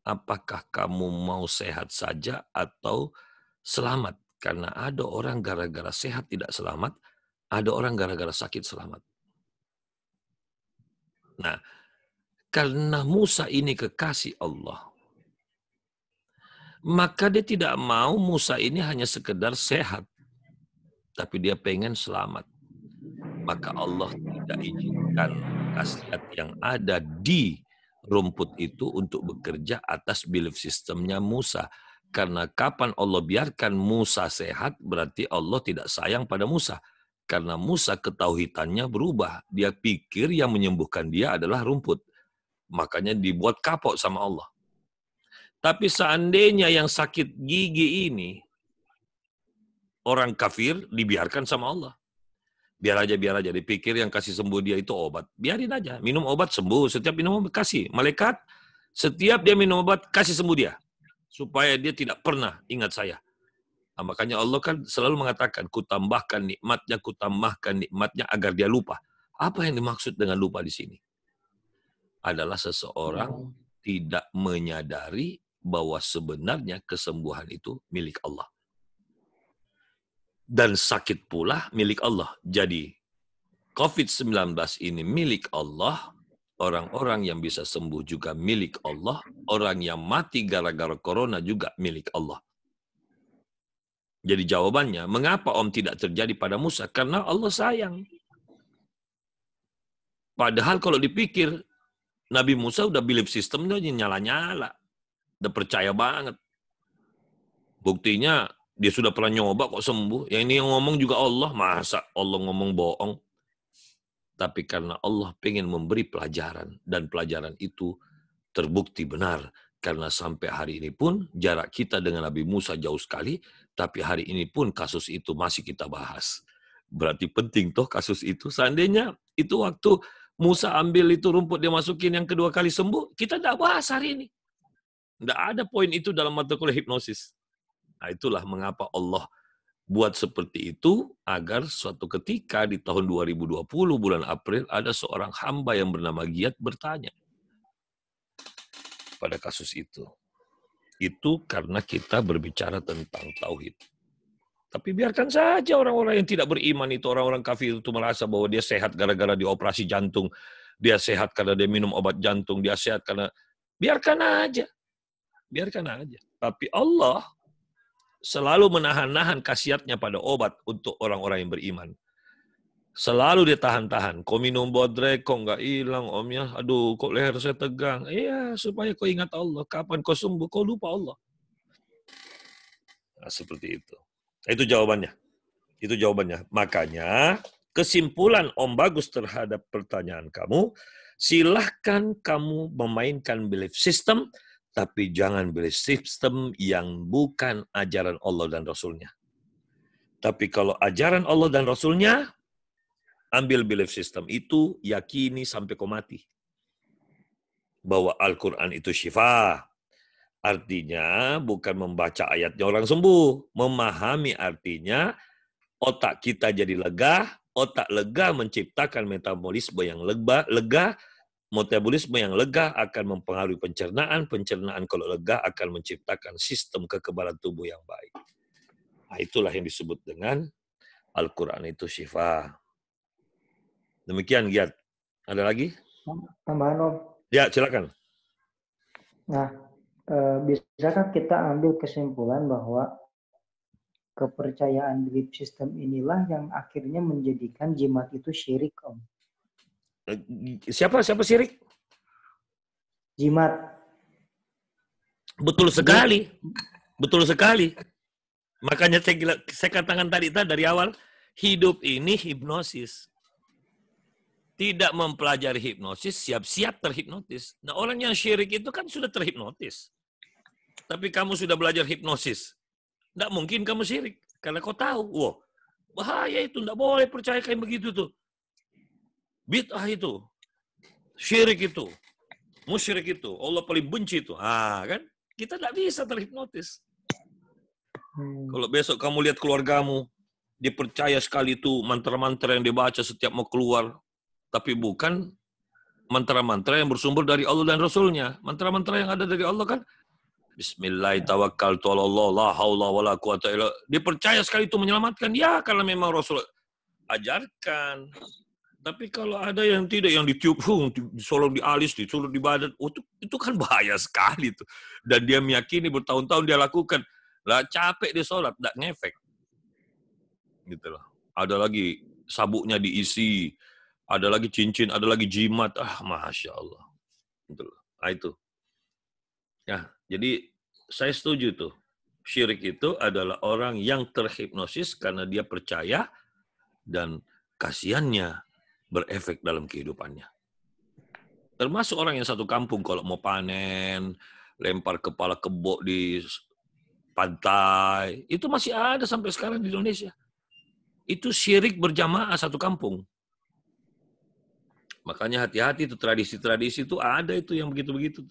Apakah kamu mau sehat saja atau selamat? Karena ada orang gara-gara sehat tidak selamat, ada orang gara-gara sakit selamat. Nah, karena Musa ini kekasih Allah, maka dia tidak mau Musa ini hanya sekedar sehat, tapi dia pengen selamat. Maka Allah tidak izinkan khasiat yang ada di rumput itu untuk bekerja atas belief sistemnya Musa. Karena kapan Allah biarkan Musa sehat, berarti Allah tidak sayang pada Musa. Karena Musa ketauhidannya berubah. Dia pikir yang menyembuhkan dia adalah rumput. Makanya dibuat kapok sama Allah. Tapi seandainya yang sakit gigi ini orang kafir, dibiarkan sama Allah. Biar aja. Dipikir yang kasih sembuh dia itu obat. Biarin aja. Minum obat sembuh. Setiap minum obat kasih. Malaikat, setiap dia minum obat, kasih sembuh dia. Supaya dia tidak pernah ingat saya. Nah, makanya Allah kan selalu mengatakan, kutambahkan nikmatnya agar dia lupa. Apa yang dimaksud dengan lupa di sini? Adalah seseorang tidak menyadari bahwa sebenarnya kesembuhan itu milik Allah. Dan sakit pula milik Allah. Jadi, COVID-19 ini milik Allah, orang-orang yang bisa sembuh juga milik Allah, orang yang mati gara-gara corona juga milik Allah. Jadi jawabannya, mengapa Om tidak terjadi pada Musa? Karena Allah sayang. Padahal kalau dipikir, Nabi Musa udah belief system udah nyala-nyala. Udah percaya banget. Buktinya, dia sudah pernah nyoba kok sembuh. Yang ini yang ngomong juga Allah. Masa Allah ngomong bohong? Tapi karena Allah pengen memberi pelajaran. Dan pelajaran itu terbukti benar. Karena sampai hari ini pun jarak kita dengan Nabi Musa jauh sekali. Tapi hari ini pun kasus itu masih kita bahas. Berarti penting toh kasus itu. Seandainya itu waktu Musa ambil itu rumput dia masukin yang kedua kali sembuh. Kita tidak bahas hari ini. Tidak ada poin itu dalam mata kuliah hipnosis. Nah itulah mengapa Allah buat seperti itu agar suatu ketika di tahun 2020 bulan April ada seorang hamba yang bernama Giat bertanya pada kasus itu. Itu karena kita berbicara tentang tauhid. Tapi biarkan saja orang-orang yang tidak beriman itu, orang-orang kafir itu merasa bahwa dia sehat gara-gara dioperasi jantung, dia sehat karena dia minum obat jantung, dia sehat karena biarkan aja. Biarkan aja. Tapi Allah selalu menahan-nahan khasiatnya pada obat untuk orang-orang yang beriman. Selalu dia tahan-tahan. Kau minum bodrek, kok nggak hilang, Om ya. Aduh, kok leher saya tegang. Iya, supaya kau ingat Allah. Kapan kau sembuh, kau lupa Allah. Nah, seperti itu. Itu jawabannya. Itu jawabannya. Makanya, kesimpulan Om Bagus terhadap pertanyaan kamu, silahkan kamu memainkan belief system, tapi jangan belief system yang bukan ajaran Allah dan Rasulnya. Tapi kalau ajaran Allah dan Rasulnya, ambil belief system itu, yakini sampai kau mati. Bahwa Al-Quran itu syifa. Artinya bukan membaca ayatnya orang sembuh. Memahami artinya, otak kita jadi lega, otak lega menciptakan metabolisme yang lega, metabolisme yang lega akan mempengaruhi pencernaan, pencernaan kalau lega akan menciptakan sistem kekebalan tubuh yang baik. Nah, itulah yang disebut dengan Al-Quran itu syifa. Demikian, Giat. Ada lagi? Tambahan, Om. Ya, silakan. Nah, bisakah kita ambil kesimpulan bahwa kepercayaan belief system inilah yang akhirnya menjadikan jimat itu syirik, Om? Siapa syirik? jimat. Betul sekali. Betul sekali. Makanya saya katakan tadi dari awal, hidup ini hipnosis. Tidak mempelajari hipnosis, siap-siap terhipnotis. Nah, orang yang syirik itu kan sudah terhipnotis. Tapi kamu sudah belajar hipnosis. Tidak mungkin kamu syirik. Karena kau tahu, wah, bahaya itu. Tidak boleh percaya kayak begitu tuh. Bid'ah itu. Syirik itu. Musyrik itu. Allah paling benci itu. Kan? Kita tidak bisa terhipnotis. Kalau besok kamu lihat keluargamu, dia percaya sekali itu mantra-mantra yang dibaca setiap mau keluar. Tapi bukan mantra-mantra yang bersumber dari Allah dan Rasulnya. Mantra-mantra yang ada dari Allah kan, Bismillahirrahmanirrahim, la haula wala quwata illa. Dia percaya sekali itu menyelamatkan. Ya, karena memang Rasul ajarkan. Tapi kalau ada yang tidak, yang ditiup, disolong di alis, disuruh di badan, itu kan bahaya sekali tuh. Dan dia meyakini bertahun-tahun dia lakukan. Lah capek dia sholat, tidak ngefek. Gitu loh. Ada lagi sabuknya diisi, ada lagi cincin, ada lagi jimat. Masya Allah. Gitu loh. Nah, itu. Ya, jadi saya setuju tuh. Syirik itu adalah orang yang terhipnosis karena dia percaya dan kasihannya berefek dalam kehidupannya. Termasuk orang yang satu kampung kalau mau panen, lempar kepala kebo di pantai, itu masih ada sampai sekarang di Indonesia. Itu syirik berjamaah satu kampung. Makanya hati-hati itu tradisi-tradisi itu ada itu yang begitu-begitu.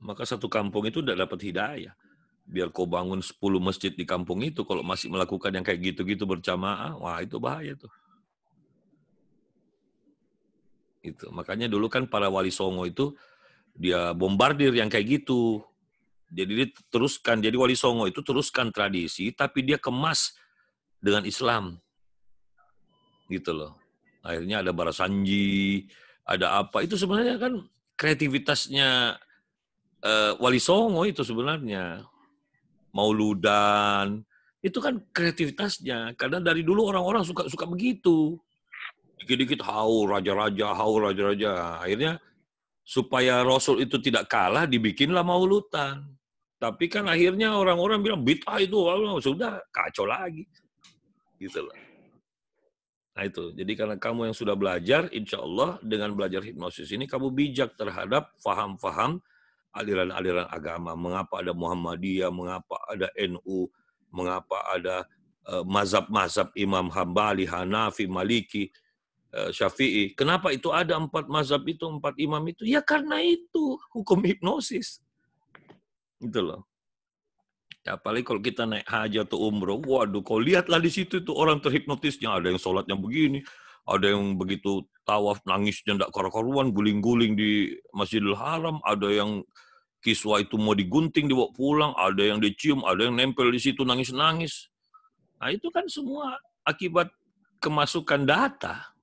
Maka satu kampung itu tidak dapat hidayah. Biar kau bangun 10 masjid di kampung itu, kalau masih melakukan yang kayak gitu-gitu berjamaah, wah itu bahaya tuh. Itu. Makanya dulu kan para wali songo itu dia bombardir yang kayak gitu. Jadi dia teruskan, jadi wali songo itu teruskan tradisi, tapi dia kemas dengan Islam. Gitu loh. Akhirnya ada barasanji, ada apa. Itu sebenarnya kan kreativitasnya wali songo itu sebenarnya. Mauludan, itu kan kreativitasnya. Karena dari dulu orang-orang suka begitu. Dikit-dikit haul raja-raja. Akhirnya supaya Rasul itu tidak kalah, dibikinlah maulutan. Tapi kan akhirnya orang-orang bilang bid'ah itu, sudah kacau lagi. Gitu loh. Nah itu, jadi karena kamu yang sudah belajar, insya Allah dengan belajar hipnosis ini kamu bijak terhadap faham-faham aliran-aliran agama. Mengapa ada Muhammadiyah, mengapa ada NU, mengapa ada mazhab-mazhab Imam Hambali, Hanafi, Maliki, Syafi'i. Kenapa itu ada 4 mazhab itu, 4 imam itu? Ya karena itu hukum hipnosis. Gitu loh. Ya, apalagi kalau kita naik haji atau umroh, waduh, kau lihatlah di situ tuh orang terhipnotisnya. Ada yang sholatnya begini, ada yang begitu tawaf nangisnya tidak karu-karuan, guling-guling di Masjidil Haram, ada yang kiswa itu mau digunting dibawa pulang, ada yang dicium, ada yang nempel di situ nangis-nangis. Nah itu kan semua akibat kemasukan data.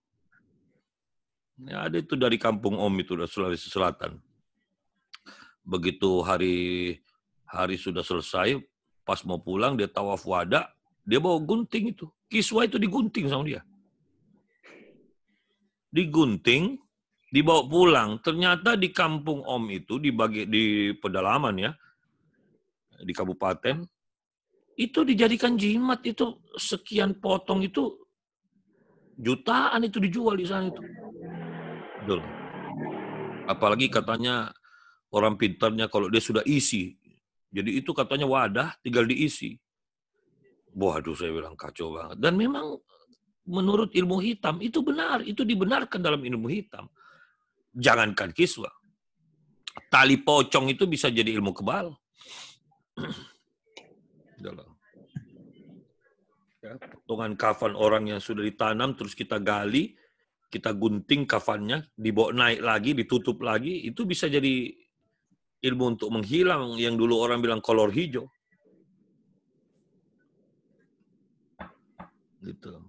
Ya, ada itu dari kampung Om itu, dari Sulawesi Selatan. Begitu hari sudah selesai, pas mau pulang dia tawaf wada, dia bawa gunting itu. Kiswa itu digunting sama dia. Digunting, dibawa pulang. Ternyata di kampung Om itu, di pedalaman ya, di kabupaten, itu dijadikan jimat, itu sekian potong itu jutaan itu dijual di sana itu. Betul. Apalagi katanya orang pintarnya kalau dia sudah isi. Jadi itu katanya wadah tinggal diisi. Waduh, saya bilang kacau banget. Dan memang menurut ilmu hitam itu benar, itu dibenarkan dalam ilmu hitam. Jangankan kiswa. Tali pocong itu bisa jadi ilmu kebal. Ya, potongan kafan orang yang sudah ditanam terus kita gali, kita gunting kafannya, dibawa naik lagi, ditutup lagi, itu bisa jadi ilmu untuk menghilang yang dulu orang bilang kolor hijau. Gitu.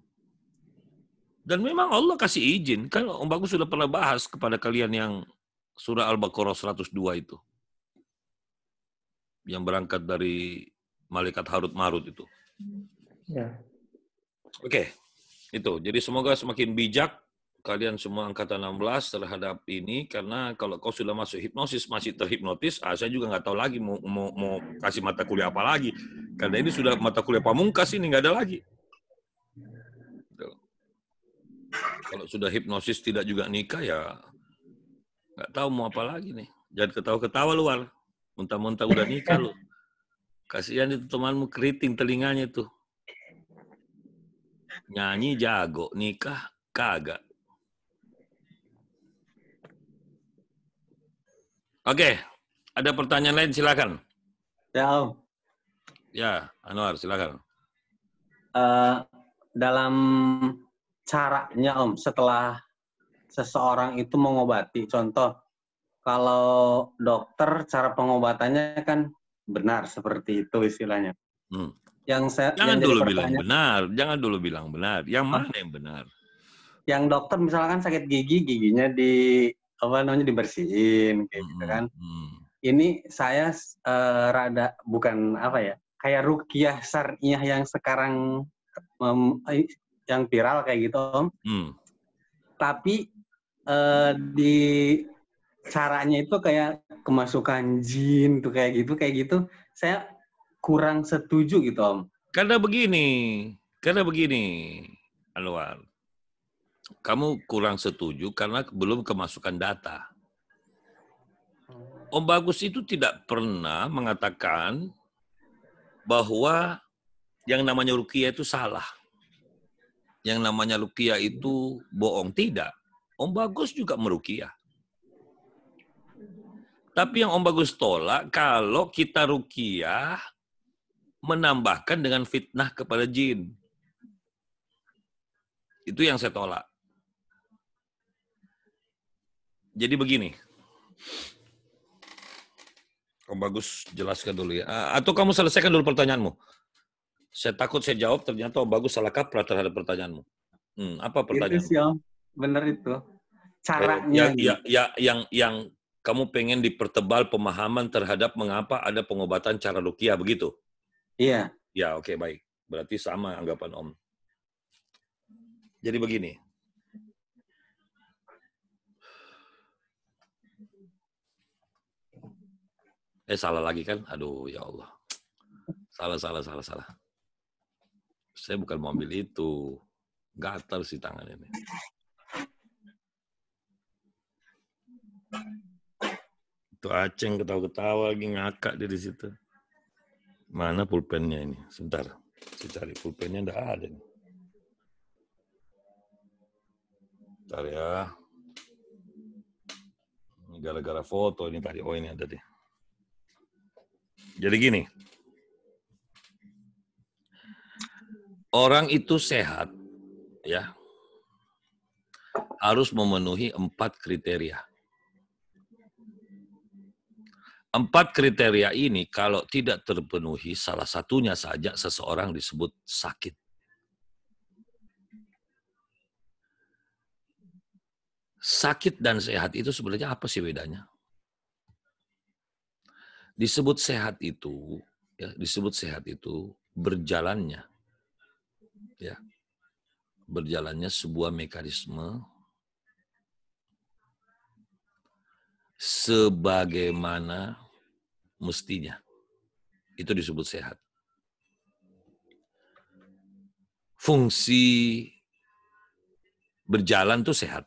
Dan memang Allah kasih izin. Kan Om Bagus sudah pernah bahas kepada kalian yang surah Al-Baqarah 102 itu. Yang berangkat dari malaikat Harut Marut itu. Ya. Oke. Itu. Jadi semoga semakin bijak kalian semua angkatan 16 terhadap ini, karena kalau kau sudah masuk hipnosis, masih terhipnotis, saya juga nggak tahu lagi mau kasih mata kuliah apa lagi. Karena ini sudah mata kuliah pamungkas, ini nggak ada lagi. Kalau sudah hipnosis tidak juga nikah, ya nggak tahu mau apa lagi nih. Jangan ketawa-ketawa luar. Muntah-muntah udah nikah lu. Kasihan itu temanmu keriting telinganya tuh. Nyanyi jago, nikah kagak. Oke, ada pertanyaan lain silakan. Ya Om. Ya, Anwar silakan. Dalam caranya Om, setelah seseorang itu mengobati, contoh kalau dokter cara pengobatannya kan benar seperti itu istilahnya. Jangan dulu bilang benar, jangan dulu bilang benar. Yang mana yang benar? Yang dokter misalkan sakit gigi, giginya dibersihin kayak gitu kan. Ini saya rada bukan kayak ruqyah syariah yang sekarang yang viral kayak gitu Om. Tapi di caranya itu kayak kemasukan jin tuh kayak gitu. Saya kurang setuju gitu Om. Karena begini, Anwar. Kamu kurang setuju karena belum kemasukan data. Om Bagus itu tidak pernah mengatakan bahwa yang namanya ruqyah itu salah. Yang namanya ruqyah itu bohong. Tidak. Om Bagus juga meruqyah. Tapi yang Om Bagus tolak kalau kita ruqyah menambahkan dengan fitnah kepada jin. Itu yang saya tolak. Jadi begini. Om Bagus jelaskan dulu ya. Atau kamu selesaikan dulu pertanyaanmu. Saya takut saya jawab, ternyata Om Bagus salah kaprah terhadap pertanyaanmu. Apa pertanyaanmu? Itu sih Om, benar itu. Caranya. Yang kamu pengen dipertebal pemahaman terhadap mengapa ada pengobatan cara ruqyah, begitu? Iya. Ya, oke, baik. Berarti sama anggapan Om. Jadi begini. Salah lagi kan? Aduh, ya Allah. Salah. Saya bukan mau ambil itu. Gatal sih tangan ini. Itu Aceng ketawa-ketawa lagi ngakak dia di situ. Mana pulpennya ini? Sebentar. Saya cari pulpennya, enggak ada nih. Bentar ya. Gara-gara foto ini tadi. Oh, ini ada deh. Jadi gini. Orang itu sehat, ya, harus memenuhi 4 kriteria. 4 kriteria ini kalau tidak terpenuhi, salah satunya saja seseorang disebut sakit. Sakit dan sehat itu sebenarnya apa sih bedanya? Disebut sehat itu berjalannya. Ya. Berjalannya sebuah mekanisme sebagaimana mestinya. Itu disebut sehat. Fungsi berjalan tuh sehat.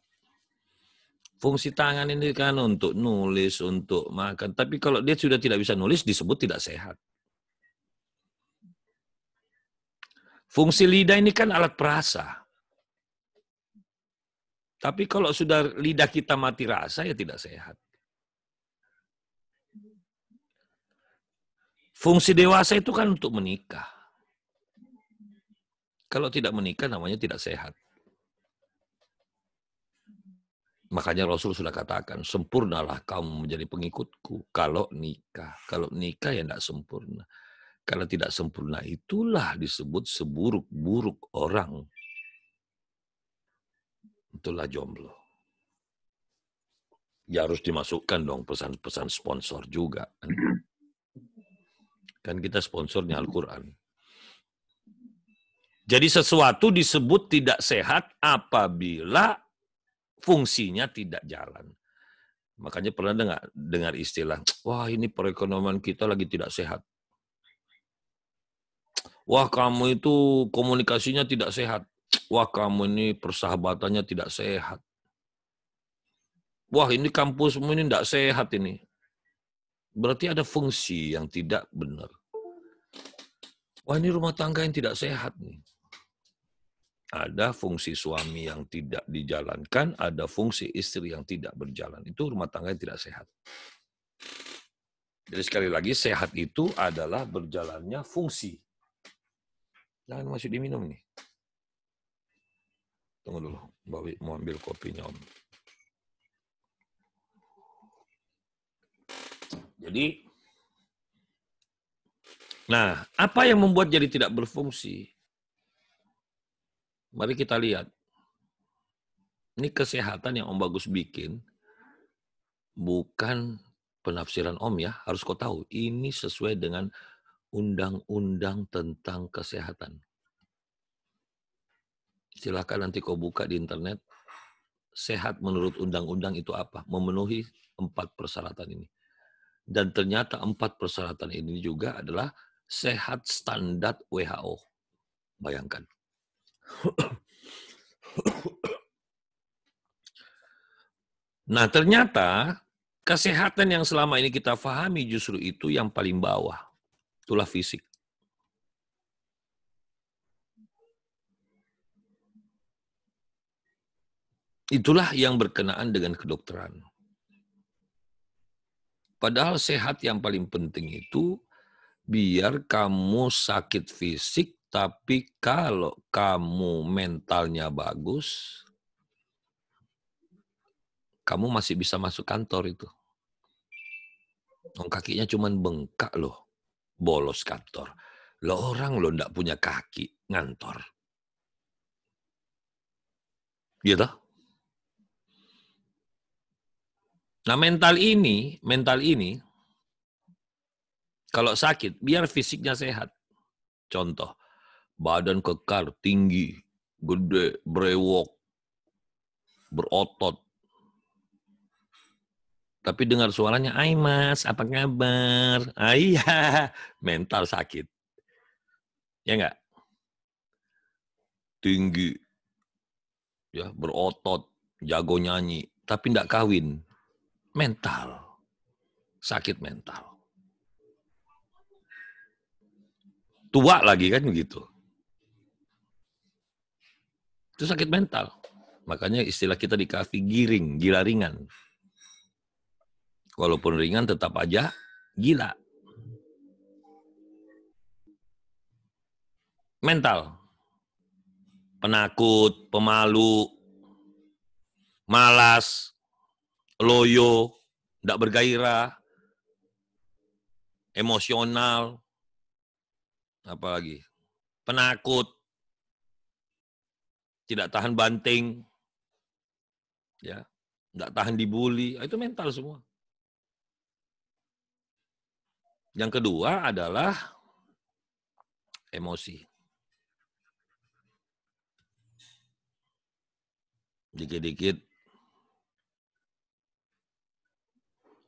Fungsi tangan ini kan untuk nulis, untuk makan. Tapi kalau dia sudah tidak bisa nulis, disebut tidak sehat. Fungsi lidah ini kan alat perasa. Tapi kalau sudah lidah kita mati rasa, ya tidak sehat. Fungsi dewasa itu kan untuk menikah. Kalau tidak menikah, namanya tidak sehat. Makanya Rasul sudah katakan, sempurnalah kamu menjadi pengikutku kalau nikah. Kalau nikah ya tidak sempurna. Kalau tidak sempurna itulah disebut seburuk-buruk orang. Itulah jomblo. Ya harus dimasukkan dong pesan-pesan sponsor juga. Kan kita sponsornya Al-Quran. Jadi sesuatu disebut tidak sehat apabila fungsinya tidak jalan. Makanya pernah dengar istilah, wah ini perekonomian kita lagi tidak sehat. Wah kamu itu komunikasinya tidak sehat. Wah kamu ini persahabatannya tidak sehat. Wah ini kampusmu ini tidak sehat ini. Berarti ada fungsi yang tidak benar. Wah ini rumah tangga yang tidak sehat nih. Ada fungsi suami yang tidak dijalankan, ada fungsi istri yang tidak berjalan. Itu rumah tangga yang tidak sehat. Jadi sekali lagi, sehat itu adalah berjalannya fungsi. Jangan masih diminum nih. Tunggu dulu, Mbak mau ambil kopinya Om. Jadi, nah, apa yang membuat jadi tidak berfungsi? Mari kita lihat. Ini kesehatan yang Om Bagus bikin, bukan penafsiran Om ya. Harus kau tahu, ini sesuai dengan undang-undang tentang kesehatan. Silakan nanti kau buka di internet. Sehat menurut undang-undang itu apa? Memenuhi 4 persyaratan ini. Dan ternyata 4 persyaratan ini juga adalah sehat standar WHO. Bayangkan. Nah, ternyata kesehatan yang selama ini kita pahami justru itu yang paling bawah. Itulah fisik. Itulah yang berkenaan dengan kedokteran. Padahal sehat yang paling penting itu biar kamu sakit fisik, tapi kalau kamu mentalnya bagus, kamu masih bisa masuk kantor itu. Kakinya cuma bengkak loh, bolos kantor. Loh orang loh nggak punya kaki, ngantor. Gitu. Nah mental ini, kalau sakit, biar fisiknya sehat. Contoh, badan kekar, tinggi, gede, brewok, berotot. Tapi dengar suaranya, "Hai Mas, apa kabar?" Iya, mental sakit. Ya enggak? Tinggi, ya berotot, jago nyanyi, tapi enggak kawin. Mental. Sakit mental. Tua lagi kan begitu. Itu sakit mental. Makanya istilah kita di kafe giring, gila ringan. Walaupun ringan tetap aja gila. Mental. Penakut, pemalu, malas, loyo, tidak bergairah, emosional, apalagi penakut, tidak tahan banting, ya, tidak tahan dibully, itu mental semua. Yang kedua adalah emosi. Dikit-dikit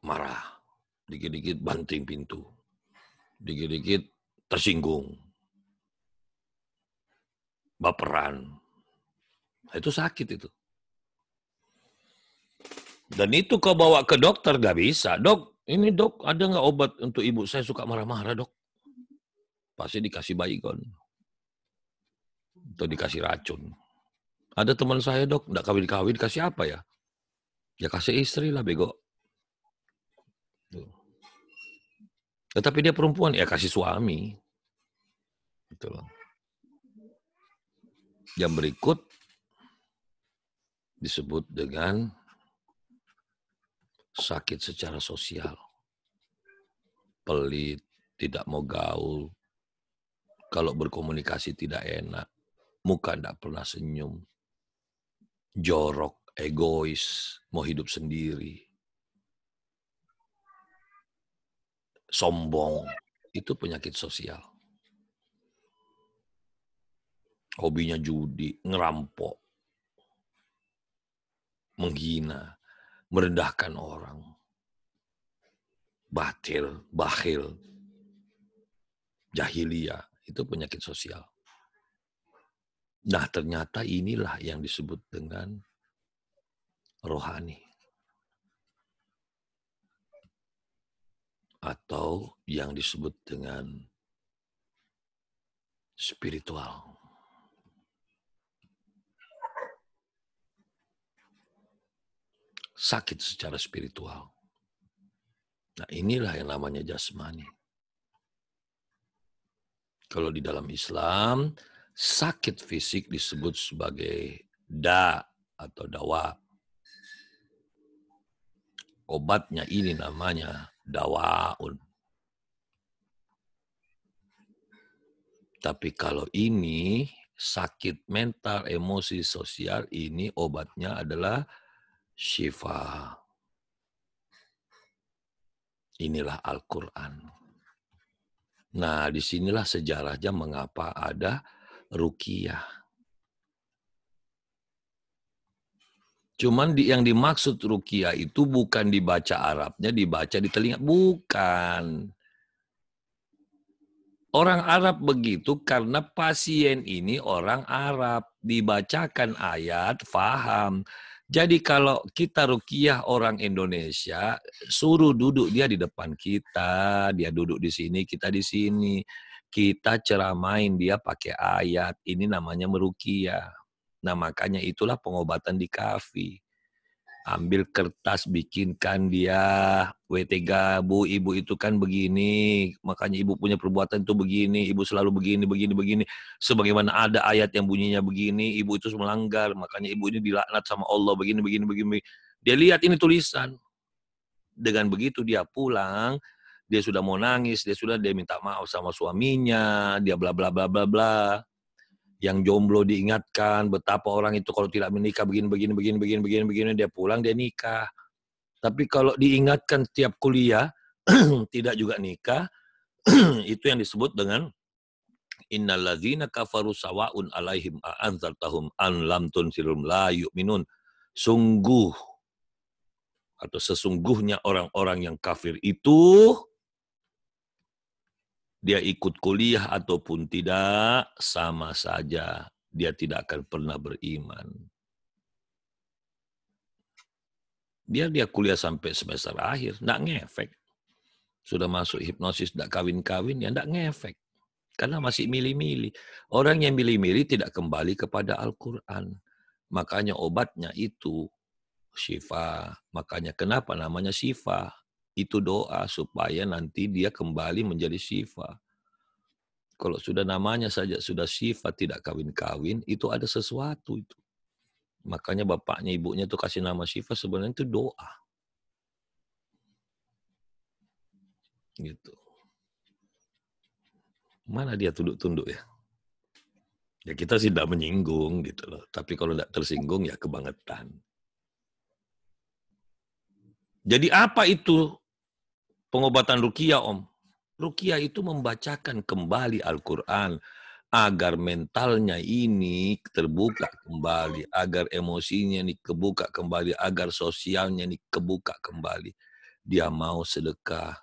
marah, dikit-dikit banting pintu, dikit-dikit tersinggung, baperan. Itu sakit itu. Dan itu kau bawa ke dokter gak bisa. Dok, ini dok ada nggak obat untuk ibu saya suka marah-marah dok? Pasti dikasih baygon. Atau dikasih racun. Ada teman saya dok, nggak kawin-kawin, kasih apa ya? Ya kasih istri lah bego. Ya, tapi dia perempuan, ya kasih suami. Gitu loh. Yang berikut disebut dengan sakit secara sosial. Pelit, tidak mau gaul. Kalau berkomunikasi tidak enak. Muka tidak pernah senyum. Jorok, egois, mau hidup sendiri. Sombong. Itu penyakit sosial. Hobinya judi, ngerampok. menghina, merendahkan orang, bakhil, jahiliyah, itu penyakit sosial. Nah, ternyata inilah yang disebut dengan rohani. Atau yang disebut dengan spiritual. Sakit secara spiritual. Nah, inilah yang namanya jasmani. Kalau di dalam Islam, sakit fisik disebut sebagai atau dawa. Obatnya ini namanya dawaun. Tapi kalau ini sakit mental, emosi, sosial, ini obatnya adalah syifa. Inilah Al-Quran. Nah, disinilah sejarahnya mengapa ada ruqyah. Cuman yang dimaksud ruqyah itu bukan dibaca Arabnya, dibaca di telinga. Bukan. Orang Arab begitu karena pasien ini orang Arab. Dibacakan ayat, faham. Jadi kalau kita ruqyah orang Indonesia, suruh duduk dia di depan kita. Dia duduk di sini, kita di sini. Kita ceramain dia pakai ayat. Ini namanya meruqyah. Nah, makanya itulah pengobatan di kafi. Ambil kertas, bikinkan dia W3, Bu, ibu itu kan begini, makanya ibu punya perbuatan itu begini, ibu selalu begini. Sebagaimana ada ayat yang bunyinya begini, ibu itu melanggar, makanya ibu ini dilaknat sama Allah, begini. Dia lihat ini tulisan. Dengan begitu dia pulang, dia sudah mau nangis, dia minta maaf sama suaminya, dia bla bla bla bla bla. Yang jomblo diingatkan betapa orang itu kalau tidak menikah begini, dia pulang dia nikah. Tapi kalau diingatkan tiap kuliah tidak juga nikah, itu yang disebut dengan innalladzina kafaru sawa'un alaihim a'anzartahum an lam tunzirum la yu'minun. Sungguh atau sesungguhnya orang-orang yang kafir itu dia ikut kuliah ataupun tidak, sama saja. Dia tidak akan pernah beriman. Dia kuliah sampai semester akhir, enggak ngefek. Sudah masuk hipnosis, enggak kawin-kawin, ya enggak ngefek. Karena masih milih-milih. Orang yang milih-milih tidak kembali kepada Al-Quran. Makanya obatnya itu syifa. Makanya kenapa namanya syifa? Itu doa supaya nanti dia kembali menjadi syifa. Kalau sudah namanya saja sudah syifa tidak kawin-kawin, itu ada sesuatu itu. Makanya bapaknya ibunya tuh kasih nama syifa sebenarnya itu doa. Gitu. Mana dia tunduk-tunduk ya? Ya kita sih tidak menyinggung gitu loh. Tapi kalau tidak tersinggung ya kebangetan. Jadi apa itu pengobatan ruqyah, Om? Ruqyah itu membacakan kembali Al-Quran agar mentalnya ini terbuka kembali, agar emosinya ini kebuka kembali, agar sosialnya ini kebuka kembali. Dia mau sedekah,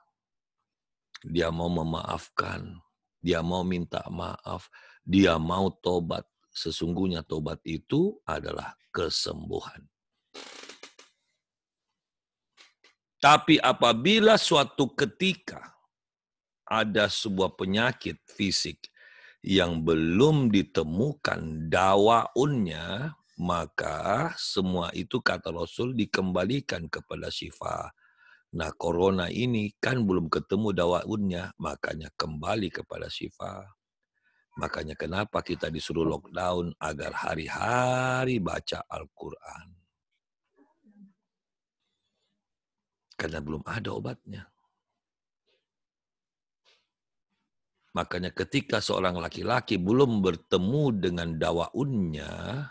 dia mau memaafkan, dia mau minta maaf, dia mau tobat. Sesungguhnya tobat itu adalah kesembuhan. Tapi apabila suatu ketika ada sebuah penyakit fisik yang belum ditemukan dawaunnya, maka semua itu kata Rasul dikembalikan kepada syifa. Nah, corona ini kan belum ketemu dawaunnya, makanya kembali kepada syifa. Makanya kenapa kita disuruh lockdown agar hari-hari baca Al-Quran. Karena belum ada obatnya. Makanya ketika seorang laki-laki belum bertemu dengan dawaunnya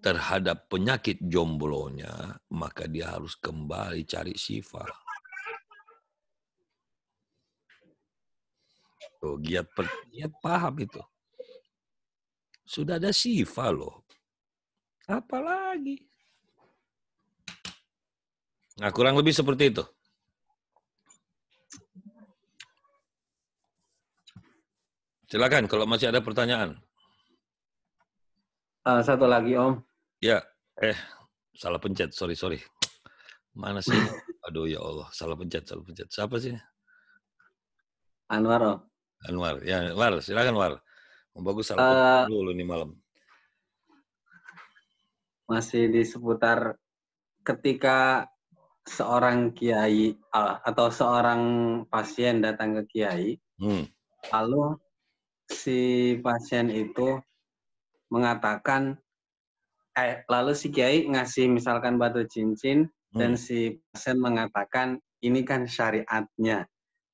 terhadap penyakit jomblonya, maka dia harus kembali cari syifa. Oh, giat paham itu. Sudah ada syifa loh. Apalagi. Nah, kurang lebih seperti itu. Silakan kalau masih ada pertanyaan. Satu lagi, Om. Ya, salah pencet, sorry. Mana sih? Aduh ya Allah, salah pencet. Siapa sih? Anwar, Om. Anwar, ya War, silakan War. Bagus salah pencet dulu nih malam. Masih di seputar ketika seorang kiai atau seorang pasien datang ke kiai, lalu si pasien itu mengatakan, lalu si kiai ngasih misalkan batu cincin, dan si pasien mengatakan, ini kan syariatnya,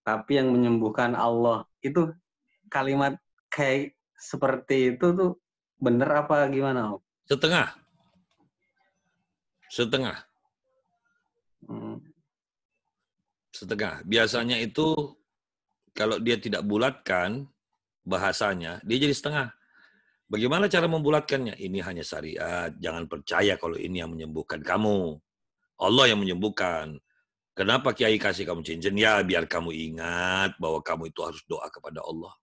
tapi yang menyembuhkan Allah. Itu kalimat kayak seperti itu tuh bener apa gimana, Om? Setengah. Biasanya itu kalau dia tidak bulatkan bahasanya, dia jadi setengah. Bagaimana cara membulatkannya? Ini hanya syariat, jangan percaya kalau ini yang menyembuhkan kamu. Allah yang menyembuhkan. Kenapa Kiai kasih kamu cincin? Ya, biar kamu ingat bahwa kamu itu harus doa kepada Allah.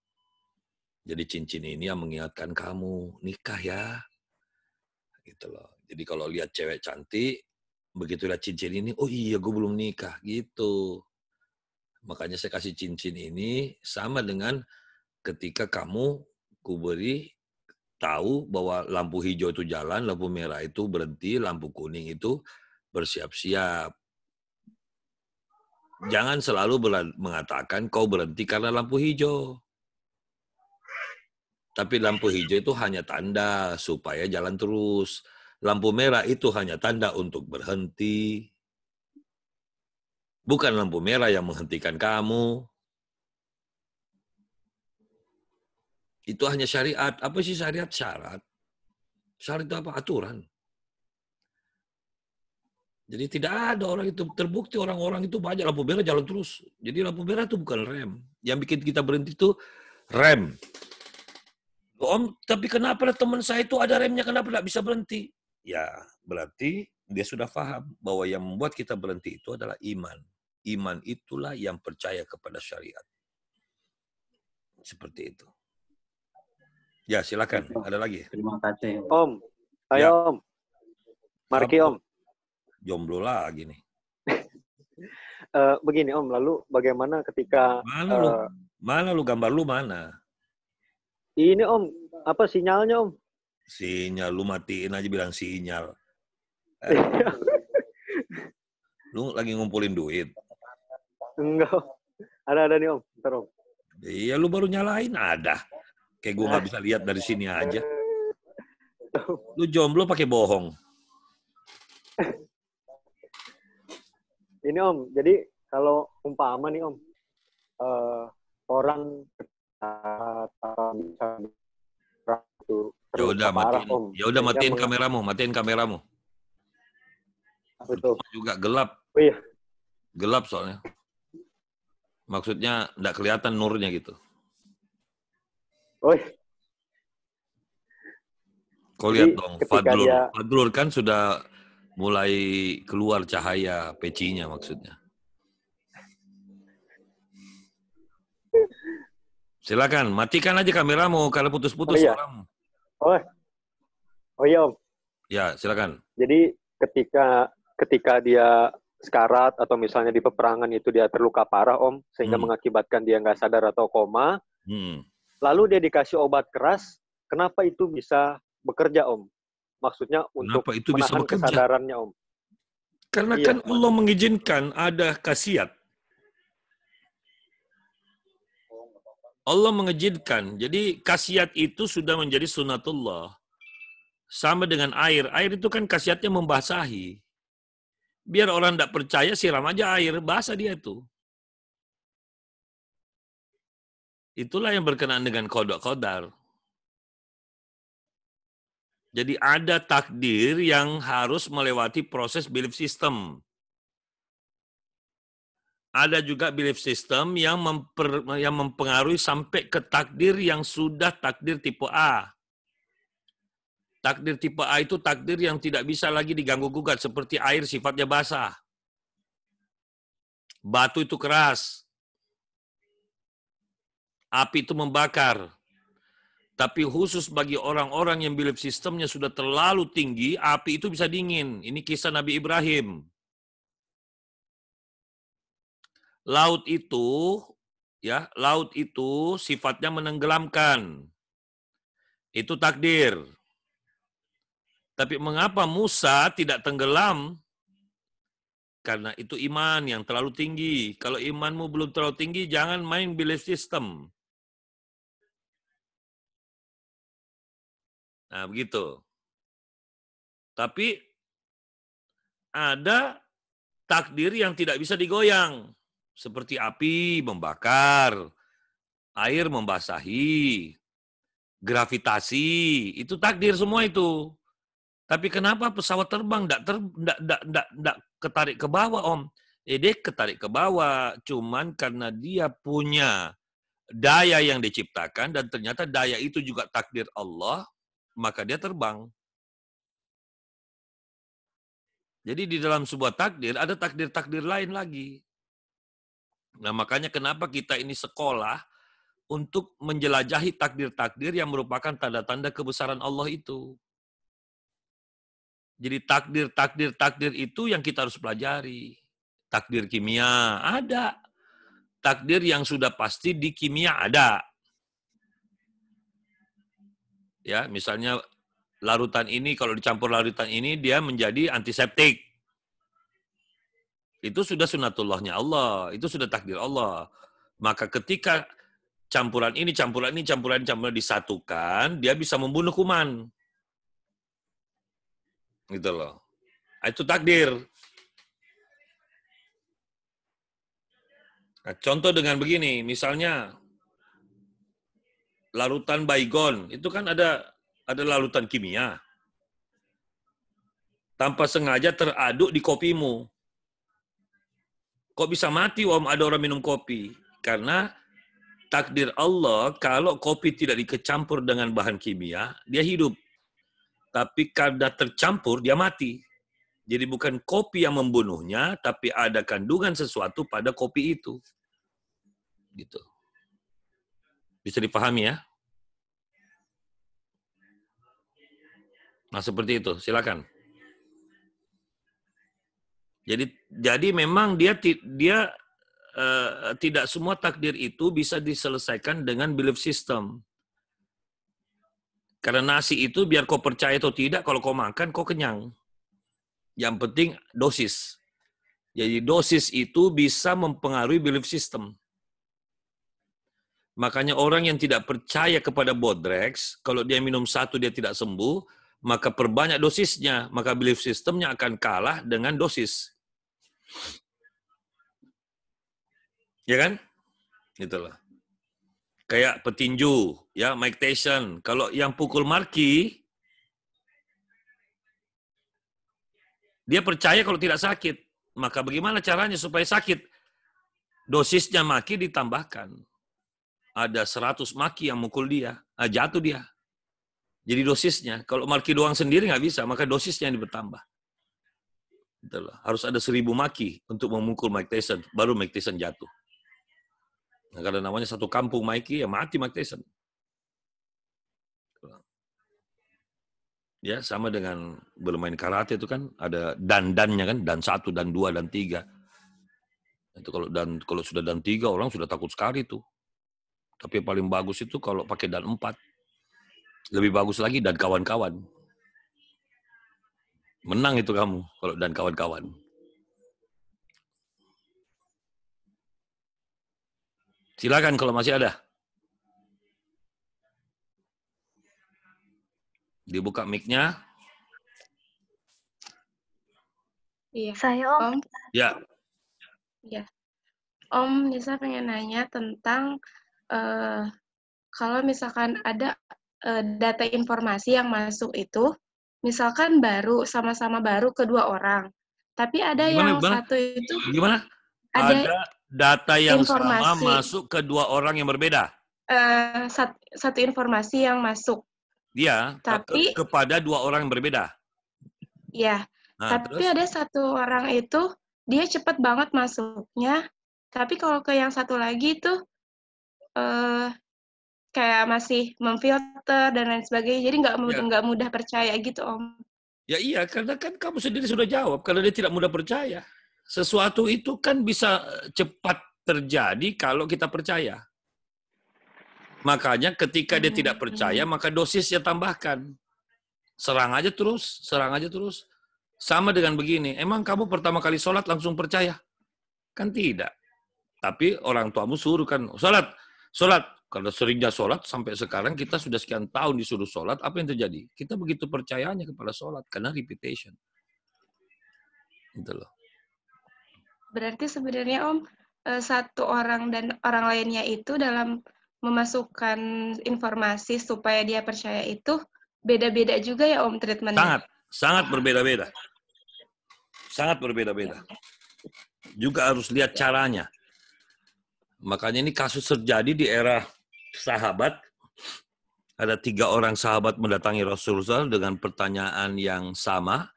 Jadi cincin ini yang mengingatkan kamu, nikah ya. Gitu loh. Jadi kalau lihat cewek cantik, begitu lihat cincin ini, oh iya gue belum nikah, gitu. Makanya saya kasih cincin ini sama dengan ketika kamu kuberi tahu bahwa lampu hijau itu jalan, lampu merah itu berhenti, lampu kuning itu bersiap-siap. Jangan selalu mengatakan kau berhenti karena lampu hijau. Tapi lampu hijau itu hanya tanda supaya jalan terus. Lampu merah itu hanya tanda untuk berhenti. Bukan lampu merah yang menghentikan kamu. Itu hanya syariat. Apa sih syariat? Syarat. Syarat itu apa? Aturan. Jadi tidak ada orang itu, terbukti orang-orang itu banyak lampu merah jalan terus. Jadi lampu merah itu bukan rem. Yang bikin kita berhenti itu rem. Om, tapi kenapa teman saya itu ada remnya, kenapa tidak bisa berhenti? Ya, berarti dia sudah paham bahwa yang membuat kita berhenti itu adalah iman. Iman itulah yang percaya kepada syariat. Seperti itu. Ya, silakan. Ada lagi? Terima kasih. Om, ayo ya. Om. Marki Om. Jomblo lagi nih. Begini Om, lalu bagaimana ketika... Mana lu gambar lu mana? Ini Om, apa sinyalnya Om? Sinyal, lu matiin aja bilang sinyal. Lu lagi ngumpulin duit? Enggak, ada nih Om, bentar Om. Iya, lu baru nyalain, ada. Kayak gue nggak bisa lihat dari sini aja. Lu jomblo pakai bohong. Ini Om, jadi kalau umpama nih Om, orang ya udah matiin kameramu. Betul. Juga gelap. Oh iya. Gelap soalnya. Maksudnya enggak kelihatan nurnya gitu. Oh iya. Kau lihat dong, Fadlur kan sudah mulai keluar cahaya pecinya maksudnya. Silakan, matikan aja kameramu kalau putus-putus suaramu. Oh iya Om. Ya, silakan. Jadi ketika dia sekarat atau misalnya di peperangan itu dia terluka parah Om, sehingga mengakibatkan dia nggak sadar atau koma, lalu dia dikasih obat keras, kenapa itu bisa bekerja Om? Maksudnya untuk menahan kesadarannya Om. Karena kan Allah mengizinkan ada khasiat. Allah mengizinkan. Jadi khasiat itu sudah menjadi sunatullah. Sama dengan air. Air itu kan khasiatnya membasahi. Biar orang tidak percaya, siram aja air. Basah dia itu. Itulah yang berkenaan dengan qada-qadar. Jadi ada takdir yang harus melewati proses belief system. Ada juga belief system yang mempengaruhi sampai ke takdir yang sudah takdir tipe A. Takdir tipe A itu takdir yang tidak bisa lagi diganggu-gugat, seperti air sifatnya basah. Batu itu keras. Api itu membakar. Tapi khusus bagi orang-orang yang belief sistemnya sudah terlalu tinggi, api itu bisa dingin. Ini kisah Nabi Ibrahim. Laut itu sifatnya menenggelamkan. Itu takdir. Tapi mengapa Musa tidak tenggelam? Karena itu iman yang terlalu tinggi. Kalau imanmu belum terlalu tinggi, jangan main belief system. Nah, begitu. Tapi ada takdir yang tidak bisa digoyang. Seperti api membakar, air membasahi, gravitasi, itu takdir semua itu. Tapi kenapa pesawat terbang tidak ketarik ke bawah, Om? Dia ketarik ke bawah, cuman karena dia punya daya yang diciptakan, dan ternyata daya itu juga takdir Allah, maka dia terbang. Jadi di dalam sebuah takdir, ada takdir-takdir lain lagi. Nah, makanya kenapa kita ini sekolah untuk menjelajahi takdir-takdir yang merupakan tanda-tanda kebesaran Allah itu. Jadi takdir itu yang kita harus pelajari. Takdir kimia ada. Takdir yang sudah pasti di kimia ada. Ya, misalnya larutan ini, kalau dicampur larutan ini, dia menjadi antiseptik. Itu sudah sunatullahnya Allah. Itu sudah takdir Allah. Maka ketika campuran ini disatukan, dia bisa membunuh kuman. Gitu loh. Itu takdir. Nah, contoh dengan begini, misalnya larutan baygon, itu kan ada larutan kimia. Tanpa sengaja teraduk di kopimu. Kok bisa mati, Om, ada orang minum kopi? Karena takdir Allah, kalau kopi tidak dikecampur dengan bahan kimia, dia hidup. Tapi karena tercampur, dia mati. Jadi bukan kopi yang membunuhnya, tapi ada kandungan sesuatu pada kopi itu. Gitu. Bisa dipahami ya? Nah, seperti itu. Silakan. Jadi memang dia tidak semua takdir itu bisa diselesaikan dengan belief system. Karena nasi itu biar kau percaya atau tidak, kalau kau makan kau kenyang. Yang penting dosis. Jadi dosis itu bisa mempengaruhi belief system. Makanya orang yang tidak percaya kepada Bodrex, kalau dia minum satu dia tidak sembuh, maka perbanyak dosisnya, maka belief systemnya akan kalah dengan dosis. Ya kan? Itulah. Kayak petinju, ya Mike Tyson. Kalau yang pukul Marky, dia percaya kalau tidak sakit. Maka bagaimana caranya supaya sakit? Dosisnya Marky ditambahkan. Ada 100 Marky yang mukul dia, jatuh dia. Jadi dosisnya, kalau Marky doang sendiri nggak bisa, maka dosisnya yang bertambah. Itulah. Harus ada 1000 Marky untuk memukul Mike Tyson, baru Mike Tyson jatuh. Nah, karena namanya satu kampung Mikey, ya mati Mike Tyson. Ya, sama dengan bermain karate itu kan ada dan-dannya kan, dan 1, dan 2, dan 3. Itu kalau sudah dan 3 orang sudah takut sekali tuh. Tapi yang paling bagus itu kalau pakai dan 4. Lebih bagus lagi dan kawan-kawan. Menang itu kamu kalau dan kawan-kawan. Silakan kalau masih ada. Dibuka mic-nya. Iya. Saya Om. Ya. Iya. Om, Nisa pengen nanya tentang kalau misalkan ada data informasi yang masuk itu, misalkan sama-sama baru kedua orang. Tapi ada satu itu. Gimana? Ada data yang sama masuk ke 2 orang yang berbeda. Satu informasi yang masuk. Iya, tapi kepada dua orang yang berbeda. Iya, tapi terus? Ada satu orang itu dia cepat banget masuknya, tapi kalau ke yang satu lagi itu kayak masih memfilter dan lain sebagainya, jadi nggak mudah percaya gitu, Om. Ya iya, karena kan kamu sendiri sudah jawab, kalau dia tidak mudah percaya. Sesuatu itu kan bisa cepat terjadi kalau kita percaya. Makanya ketika dia tidak percaya, maka dosisnya tambahkan. Serang aja terus, serang aja terus. Sama dengan begini, emang kamu pertama kali sholat langsung percaya? Kan tidak. Tapi orang tuamu suruh kan, sholat, sholat. Kalau seringnya sholat, sampai sekarang kita sudah sekian tahun disuruh sholat, apa yang terjadi? Kita begitu percayanya kepada sholat, karena repetition. Gitu loh. Berarti sebenarnya Om, satu orang dan orang lainnya itu dalam memasukkan informasi supaya dia percaya itu beda-beda juga ya Om treatmentnya? Sangat berbeda-beda. Sangat berbeda-beda. Juga harus lihat caranya. Makanya ini kasus terjadi di era sahabat. Ada 3 orang sahabat mendatangi Rasulullah dengan pertanyaan yang sama.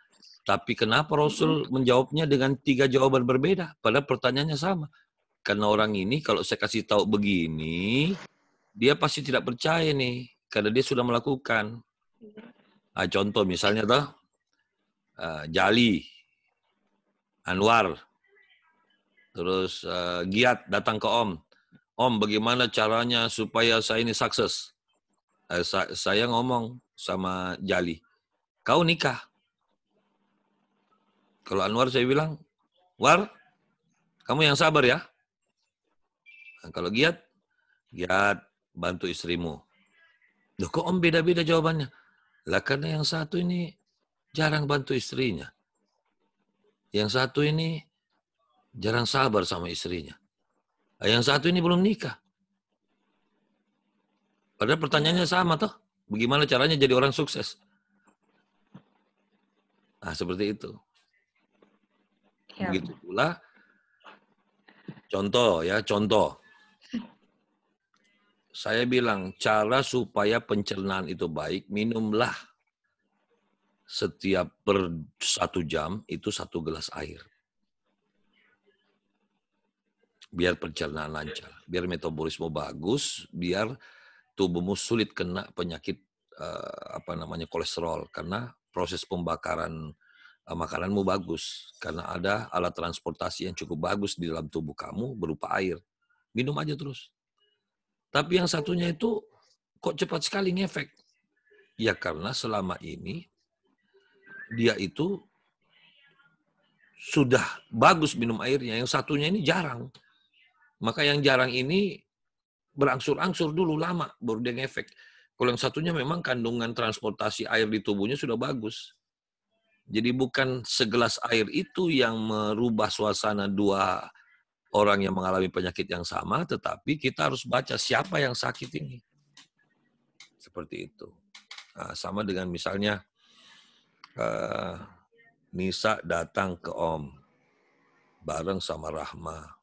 Tapi kenapa Rasul menjawabnya dengan 3 jawaban berbeda? Padahal pertanyaannya sama. Karena orang ini kalau saya kasih tahu begini, dia pasti tidak percaya nih. Karena dia sudah melakukan. Nah, contoh misalnya Jali, Anwar, terus Giat datang ke Om. Om, bagaimana caranya supaya saya ini sukses? Saya ngomong sama Jali, kau nikah. Kalau Anwar saya bilang, War, kamu yang sabar ya. Nah, kalau Giat bantu istrimu. Loh, kok Om beda-beda jawabannya? Lah karena yang satu ini jarang bantu istrinya. Yang satu ini jarang sabar sama istrinya. Yang satu ini belum nikah. Padahal pertanyaannya sama toh. Bagaimana caranya jadi orang sukses? Nah, seperti itu. Begitu pula. Contoh. Saya bilang, cara supaya pencernaan itu baik, minumlah setiap per 1 jam itu 1 gelas air. Biar pencernaan lancar, biar metabolisme bagus, biar tubuhmu sulit kena penyakit kolesterol karena proses pembakaran makananmu bagus karena ada alat transportasi yang cukup bagus di dalam tubuh kamu berupa air. Minum aja terus. Tapi yang satunya itu kok cepat sekali ngefek? Ya karena selama ini dia itu sudah bagus minum airnya, yang satunya ini jarang. Maka yang jarang ini berangsur-angsur dulu lama baru dia ngefek. Kalau yang satunya memang kandungan transportasi air di tubuhnya sudah bagus. Jadi bukan segelas air itu yang merubah suasana 2 orang yang mengalami penyakit yang sama, tetapi kita harus baca siapa yang sakit ini. Seperti itu. Nah, sama dengan misalnya Nisa datang ke Om bareng sama Rahma.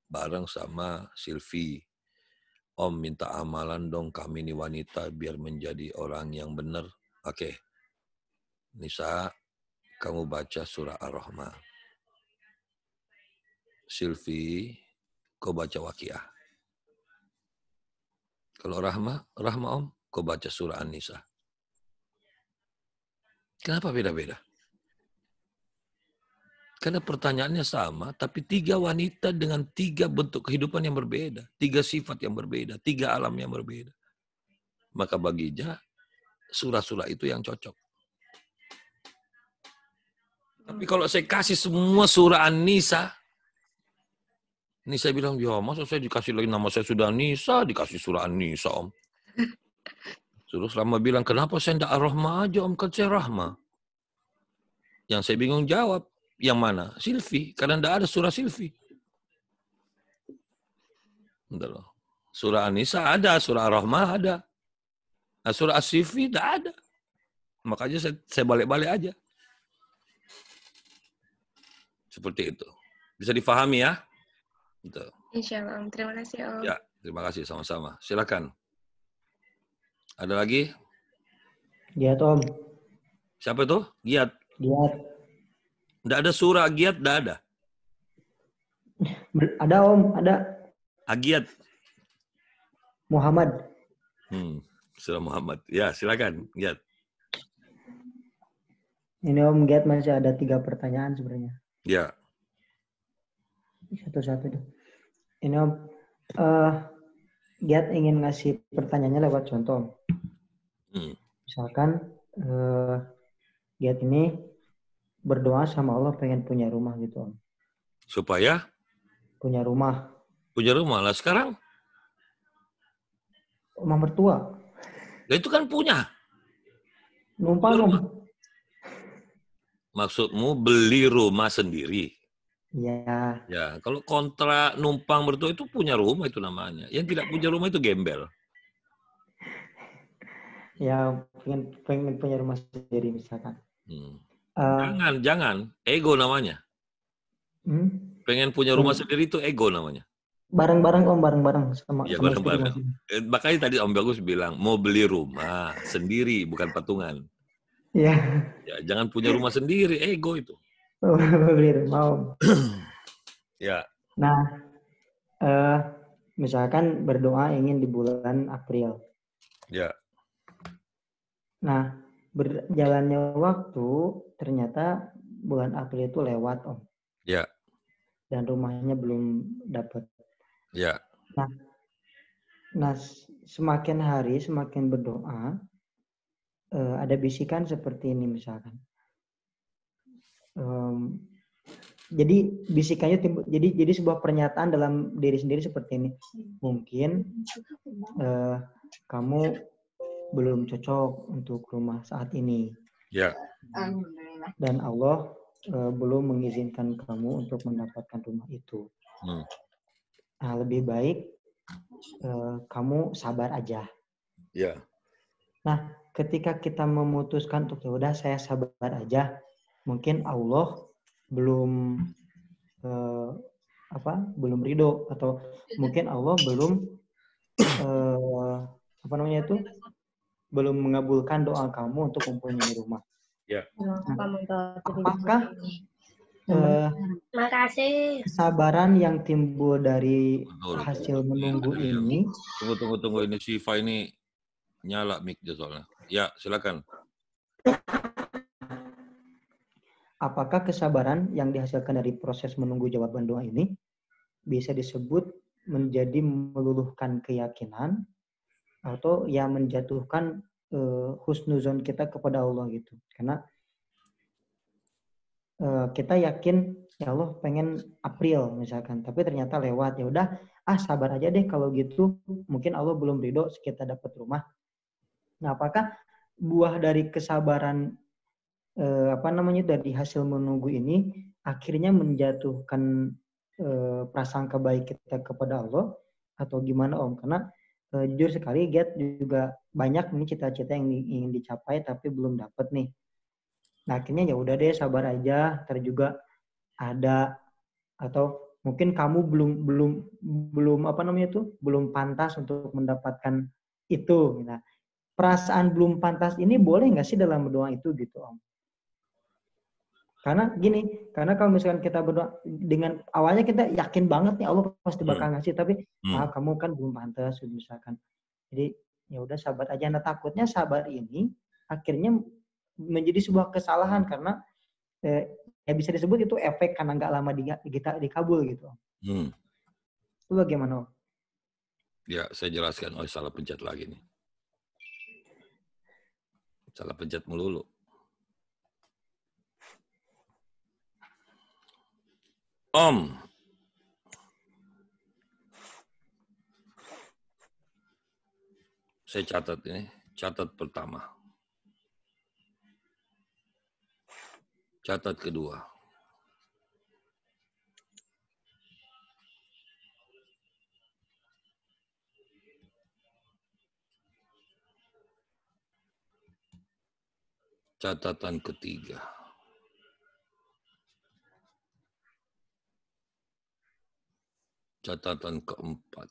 Bareng sama Silvi. Om minta amalan dong kami nih wanita biar menjadi orang yang benar. Oke. Nisa, kamu baca surah Ar-Rahman. Silvi, kau baca Waqiah. Kalau Rahma Om, kau baca surah An-Nisa. Kenapa beda-beda? Karena pertanyaannya sama, tapi 3 wanita dengan 3 bentuk kehidupan yang berbeda. 3 sifat yang berbeda, 3 alam yang berbeda. Maka baginya, surah-surah itu yang cocok. Tapi kalau saya kasih semua surah An-Nisa, Nisa bilang, ya masa saya dikasih lagi nama saya sudah Nisa, dikasih surah An-Nisa Om. Terus Rahma bilang, kenapa saya tidak Ar-Rahma aja Om, kan saya Rahma. Yang saya bingung jawab, yang mana? Silvi, karena tidak ada surah Silvi. Surah An-Nisa ada, surah Ar-Rahman ada. Nah, surah As-Silvi tidak ada. Makanya saya balik-balik aja. Seperti itu. Bisa difahami ya? Gitu. Insya Allah, Om. Terima kasih Om. Ya, terima kasih sama-sama. Silakan. Ada lagi? Giat Om. Siapa itu? Giat. Giat. Nggak ada surah Giat, nggak ada. Ada Om, ada. Agiat. Muhammad. Surah Muhammad. Ya, silakan, Giat. Ini Om Giat masih ada 3 pertanyaan sebenarnya. Ya. Satu-satu deh. Ini Om, Giat ingin ngasih pertanyaannya lewat contoh. Misalkan Giat ini berdoa sama Allah pengen punya rumah gitu Om. Supaya? Punya rumah. Punya rumah lah sekarang. Rumah mertua. Nah, itu kan punya. Numpang Om. Maksudmu beli rumah sendiri? Iya. Ya, kalau kontrak numpang mertua itu punya rumah itu namanya. Yang tidak punya rumah itu gembel. Ya, pengen punya rumah sendiri misalkan. Jangan. Ego namanya. Pengen punya rumah sendiri itu ego namanya. Bareng-bareng Om, bareng-bareng sama bareng-bareng. Makanya tadi Om Bagus bilang mau beli rumah sendiri bukan patungan. Iya. Ya, jangan punya rumah sendiri, ego itu. Beli rumah Om. Ya. Nah, misalkan berdoa ingin di bulan April. Ya. Nah, berjalannya waktu ternyata bulan April itu lewat Om. Ya. Dan rumahnya belum dapat. Ya. Nah, semakin hari semakin berdoa, ada bisikan seperti ini misalkan. Jadi bisikannya timbul, jadi sebuah pernyataan dalam diri sendiri seperti ini. Mungkin kamu belum cocok untuk rumah saat ini. Ya. Dan Allah belum mengizinkan kamu untuk mendapatkan rumah itu. Nah, lebih baik kamu sabar aja. Ya. Nah, ketika kita memutuskan untuk ya udah saya sabar aja, mungkin Allah belum belum ridho, atau mungkin Allah belum belum mengabulkan doa kamu untuk mempunyai rumah. Ya. Nah, apakah kesabaran yang timbul dari hasil menunggu ini? Tunggu. Ini Siva ini nyala mic-nya soalnya. Ya, silakan. Apakah kesabaran yang dihasilkan dari proses menunggu jawaban doa ini bisa disebut menjadi meluluhkan keyakinan atau yang menjatuhkan husnuzon kita kepada Allah gitu? Karena kita yakin ya Allah pengen April misalkan, tapi ternyata lewat, ya udah sabar aja deh kalau gitu, mungkin Allah belum ridho kita dapat rumah. Nah, apakah buah dari kesabaran dari hasil menunggu ini akhirnya menjatuhkan prasangka baik kita kepada Allah atau gimana Om? Karena jujur sekali Giat juga banyak nih cita-cita yang ingin dicapai tapi belum dapat nih. Nah, akhirnya ya udah deh sabar aja, ntar juga ada, atau mungkin kamu belum pantas untuk mendapatkan itu. Nah, perasaan belum pantas ini boleh nggak sih dalam berdoa itu gitu Om? Karena kalau misalkan kita berdoa dengan awalnya kita yakin banget nih Allah pasti bakal ngasih, tapi kamu kan belum pantas misalkan. Jadi ya udah sabar aja. Nah, takutnya sabar ini akhirnya menjadi sebuah kesalahan karena ya bisa disebut itu efek karena nggak lama dikabul gitu. Itu bagaimana Om? Ya, saya jelaskan. Salah pencet lagi nih. Salah pencet melulu. Om. Saya catat ini. Catat pertama. Catat kedua. Catatan ketiga. Catatan keempat.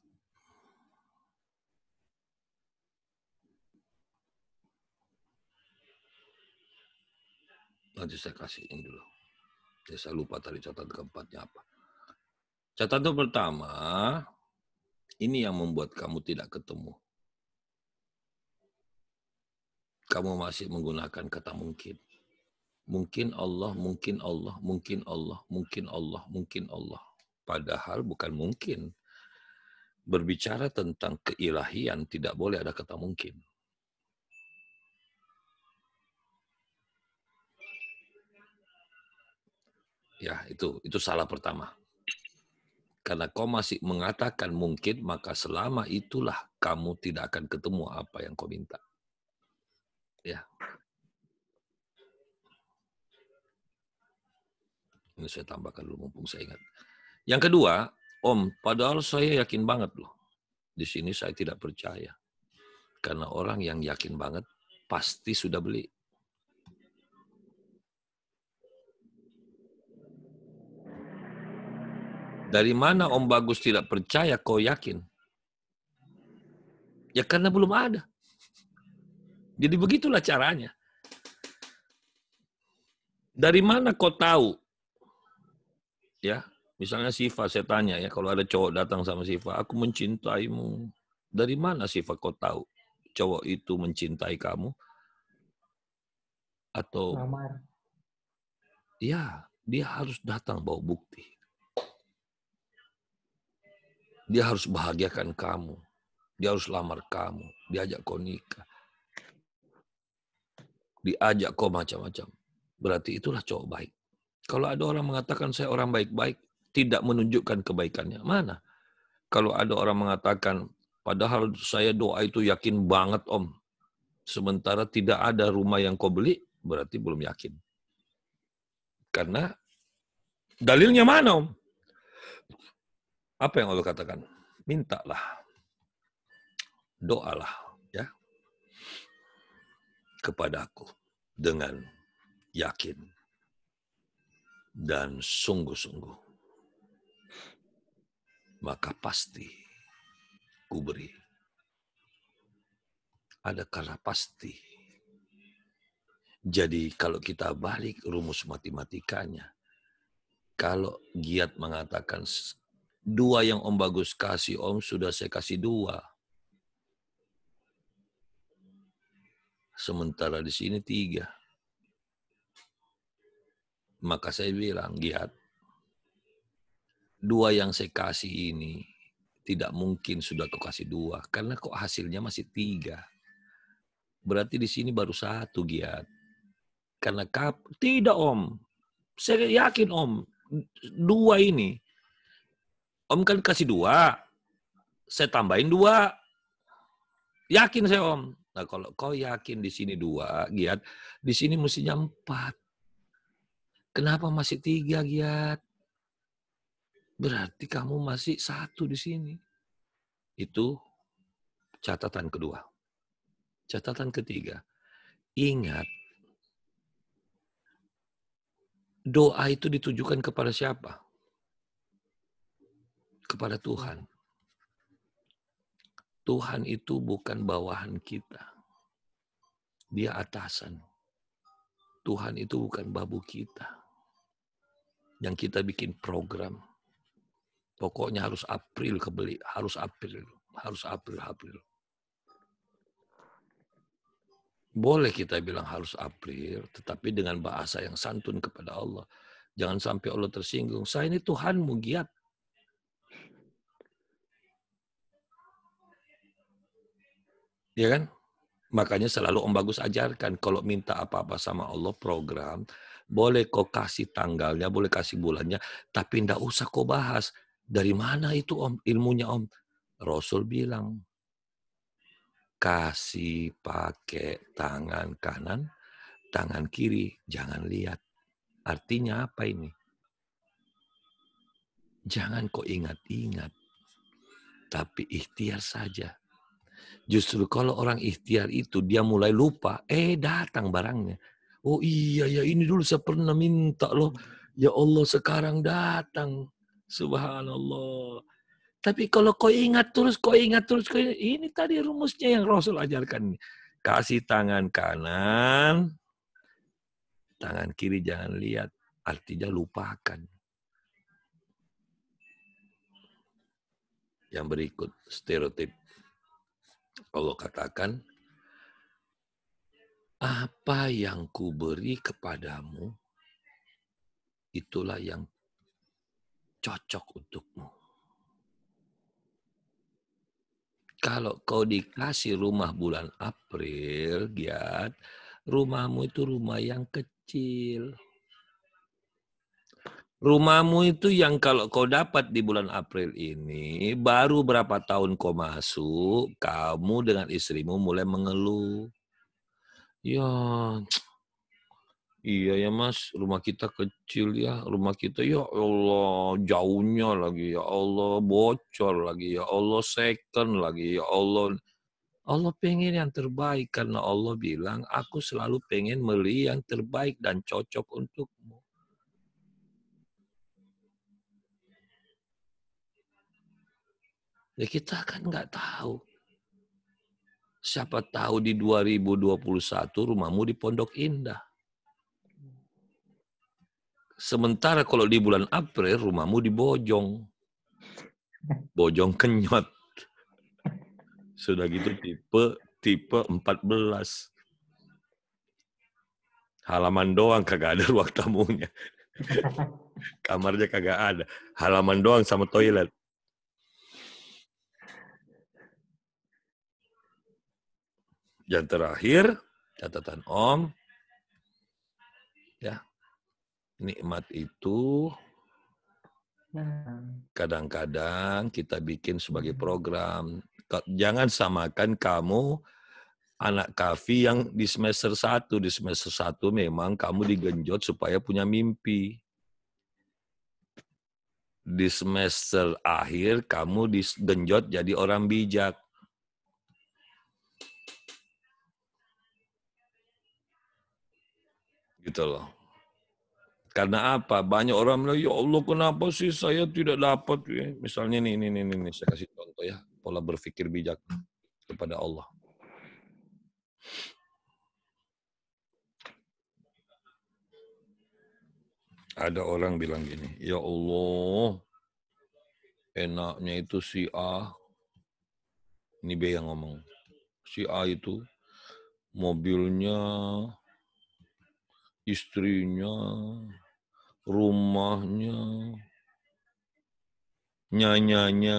Nanti saya kasihin dulu. Saya lupa tadi catatan keempatnya apa. Catatan pertama, ini yang membuat kamu tidak ketemu. Kamu masih menggunakan kata mungkin. Mungkin Allah, mungkin Allah, mungkin Allah, mungkin Allah, mungkin Allah. Padahal bukan mungkin. Berbicara tentang keilahian tidak boleh ada kata mungkin. Ya, itu salah pertama. Karena kau masih mengatakan mungkin, maka selama itulah kamu tidak akan ketemu apa yang kau minta. Ya. Ini saya tambahkan dulu mumpung saya ingat. Yang kedua, Om, padahal saya yakin banget loh. Di sini saya tidak percaya. Karena orang yang yakin banget pasti sudah beli. Dari mana Om Bagus tidak percaya kau yakin? Ya karena belum ada. Jadi begitulah caranya. Dari mana kau tahu? Ya, misalnya Siva, saya tanya ya, kalau ada cowok datang sama Siva, aku mencintaimu. Dari mana Siva kau tahu cowok itu mencintai kamu? Atau lamar. Ya, dia harus datang bawa bukti. Dia harus bahagiakan kamu. Dia harus lamar kamu. Diajak kau nikah. Diajak kau macam-macam. Berarti itulah cowok baik. Kalau ada orang mengatakan saya orang baik-baik, tidak menunjukkan kebaikannya. Mana? Kalau ada orang mengatakan, padahal saya doa itu yakin banget Om. Sementara tidak ada rumah yang kau beli, berarti belum yakin. Karena dalilnya mana Om? Apa yang Allah katakan? Mintalah. Doalah ya kepadaku dengan yakin dan sungguh-sungguh. Maka pasti ku beri. Ada kala pasti. Jadi kalau kita balik rumus matematikanya, kalau Giat mengatakan 2 yang Om Bagus kasih, Om sudah saya kasih 2. Sementara di sini 3. Maka saya bilang, Giat, 2 yang saya kasih ini tidak mungkin sudah kau kasih 2. Karena kok hasilnya masih 3. Berarti di sini baru 1, Giat. Karena tidak Om. Saya yakin Om, 2 ini. Om kan kasih 2. Saya tambahin 2. Yakin saya Om. Nah kalau kau yakin di sini 2, Giat, di sini mestinya 4. Kenapa masih 3, Giat? Berarti kamu masih 1 di sini. Itu catatan kedua. Catatan ketiga, ingat, doa itu ditujukan kepada siapa? Kepada Tuhan. Tuhan itu bukan bawahan kita. Dia atasan. Tuhan itu bukan babu kita. Yang kita bikin program. Pokoknya harus April kebeli. Harus April. Boleh kita bilang harus April, tetapi dengan bahasa yang santun kepada Allah. Jangan sampai Allah tersinggung. Saya ini Tuhanmu, Giat. Ya kan? Makanya selalu Om Bagus ajarkan, kalau minta apa-apa sama Allah program, boleh kau kasih tanggalnya, boleh kasih bulannya, tapi tidak usah kau bahas. Dari mana itu Om, ilmunya Om? Rasul bilang, kasih pakai tangan kanan, tangan kiri, jangan lihat. Artinya apa ini? Jangan kau ingat-ingat, tapi ikhtiar saja. Justru kalau orang ikhtiar itu dia mulai lupa, datang barangnya. Oh iya ya, ini dulu saya pernah minta loh. Ya Allah sekarang datang. Subhanallah. Tapi kalau kau ingat terus, ini tadi rumusnya yang Rasul ajarkan. Kasih tangan kanan, tangan kiri jangan lihat. Artinya lupakan. Yang berikut, stereotip. Allah katakan, apa yang kuberi kepadamu, itulah yang cocok untukmu. Kalau kau dikasih rumah bulan April, Giat, rumahmu itu rumah yang kecil. Rumahmu itu yang kalau kau dapat di bulan April ini, baru berapa tahun kau masuk, kamu dengan istrimu mulai mengeluh. Ya, iya ya Mas, rumah kita kecil ya, rumah kita ya Allah jauhnya lagi, ya Allah bocor lagi, ya Allah second lagi, ya Allah. Allah pengen yang terbaik karena Allah bilang, aku selalu pengen beli yang terbaik dan cocok untukmu. Ya kita kan nggak tahu. Siapa tahu di 2021 rumahmu di Pondok Indah. Sementara kalau di bulan April rumahmu di Bojong. Bojong Kenyot. Sudah gitu tipe 14. Halaman doang kagak ada ruang tamunya. Kamarnya kagak ada. Halaman doang sama toilet. Yang terakhir, catatan Om, ya, nikmat itu kadang-kadang kita bikin sebagai program. Jangan samakan kamu anak kafi yang di semester 1. Di semester 1 memang kamu digenjot supaya punya mimpi. Di semester akhir kamu digenjot jadi orang bijak. Gitu loh. Karena apa? Banyak orang bilang, ya Allah kenapa sih saya tidak dapat? Misalnya ini, saya kasih contoh ya. Pola berpikir bijak kepada Allah. Ada orang bilang gini, ya Allah, enaknya itu si A, ini B yang ngomong, si A itu mobilnya, istrinya, rumahnya, nyanyanya.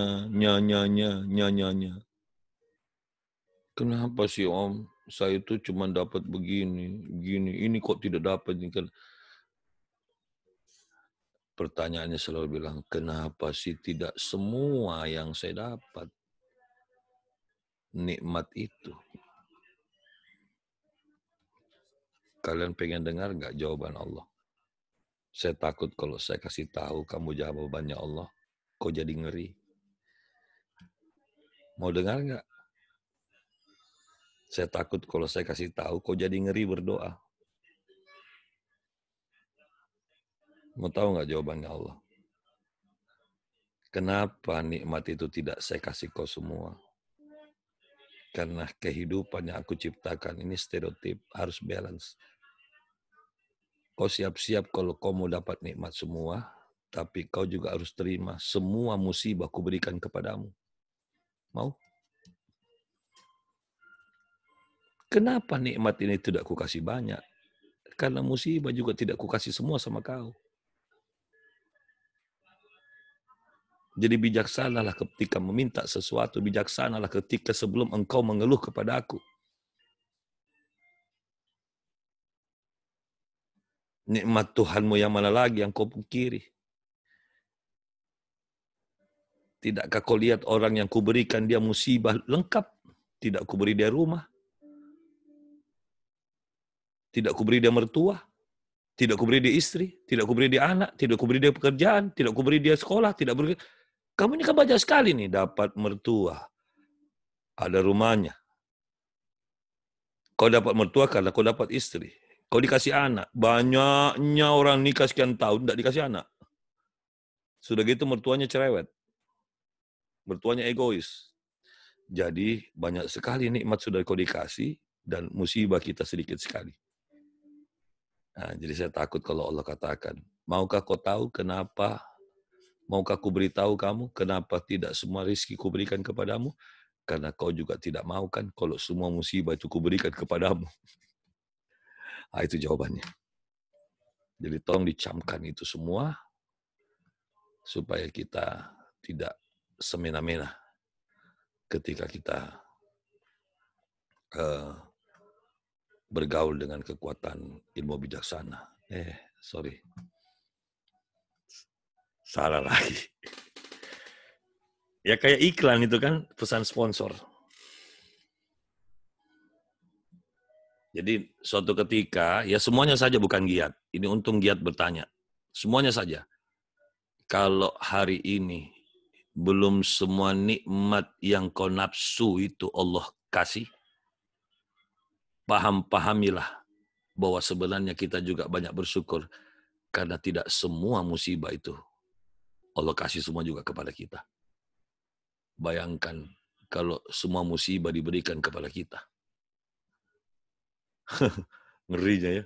Kenapa sih Om? Saya itu cuma dapat begini. Ini kok tidak dapat? Ini kan. Pertanyaannya selalu bilang, kenapa sih tidak semua yang saya dapat? Nikmat itu. Kalian pengen dengar nggak jawaban Allah? Saya takut kalau saya kasih tahu kamu jawabannya Allah, kok jadi ngeri. Mau dengar nggak? Saya takut kalau saya kasih tahu, kok jadi ngeri berdoa. Mau tahu nggak jawabannya Allah? Kenapa nikmat itu tidak saya kasih kau semua? Karena kehidupan yang aku ciptakan ini stereotip, harus balance. Kau siap-siap kalau kau mau dapat nikmat semua, tapi kau juga harus terima semua musibah kuberikan kepadamu. Mau? Kenapa nikmat ini tidak kukasih banyak? Karena musibah juga tidak kukasih semua sama kau. Jadi bijaksanalah ketika meminta sesuatu, bijaksanalah ketika sebelum engkau mengeluh kepada aku. Nikmat Tuhanmu yang mana lagi yang kau pungkiri? Tidakkah kau lihat orang yang kuberikan dia musibah lengkap? Tidak kuberi dia rumah. Tidak kuberi dia mertua. Tidak kuberi dia istri. Tidak kuberi dia anak. Tidak kuberi dia pekerjaan. Tidak kuberi dia sekolah. Tidak beri. Kamu ini kan banyak sekali nih dapat mertua. Ada rumahnya. Kau dapat mertua karena kau dapat istri. Kau dikasih anak. Banyaknya orang nikah sekian tahun tidak dikasih anak. Sudah gitu mertuanya cerewet. Mertuanya egois. Jadi banyak sekali nikmat sudah kau dikasih dan musibah kita sedikit sekali. Nah, jadi saya takut kalau Allah katakan, maukah kau tahu kenapa? Maukah ku beritahu kamu kenapa tidak semua rizki ku berikan kepadamu? Karena kau juga tidak mau kan kalau semua musibah itu ku berikan kepadamu. Nah, itu jawabannya. Jadi tolong dicamkan itu semua supaya kita tidak semena-mena ketika kita bergaul dengan kekuatan ilmu bijaksana. Sorry. Salah lagi. Ya kayak iklan itu kan, pesan sponsor. Jadi suatu ketika, ya semuanya saja bukan giat. Ini untung giat bertanya. Semuanya saja. Kalau hari ini belum semua nikmat yang kau nafsu itu Allah kasih, pahamilah bahwa sebenarnya kita juga banyak bersyukur karena tidak semua musibah itu Allah kasih semua juga kepada kita. Bayangkan kalau semua musibah diberikan kepada kita. Ngerinya ya.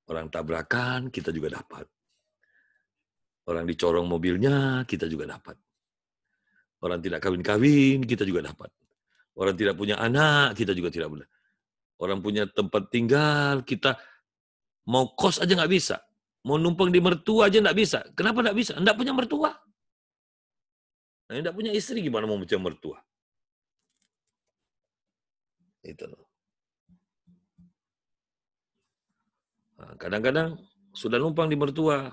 Orang tabrakan, kita juga dapat. Orang dicorong mobilnya, kita juga dapat. Orang tidak kawin-kawin, kita juga dapat. Orang tidak punya anak, kita juga tidak boleh. Orang punya tempat tinggal, kita mau kos aja nggak bisa. Mau numpang di mertua aja nggak bisa. Kenapa nggak bisa? Nggak punya mertua. Nah, nggak punya istri, gimana mau punya mertua? Itu loh. Nah, kadang-kadang sudah numpang di mertua,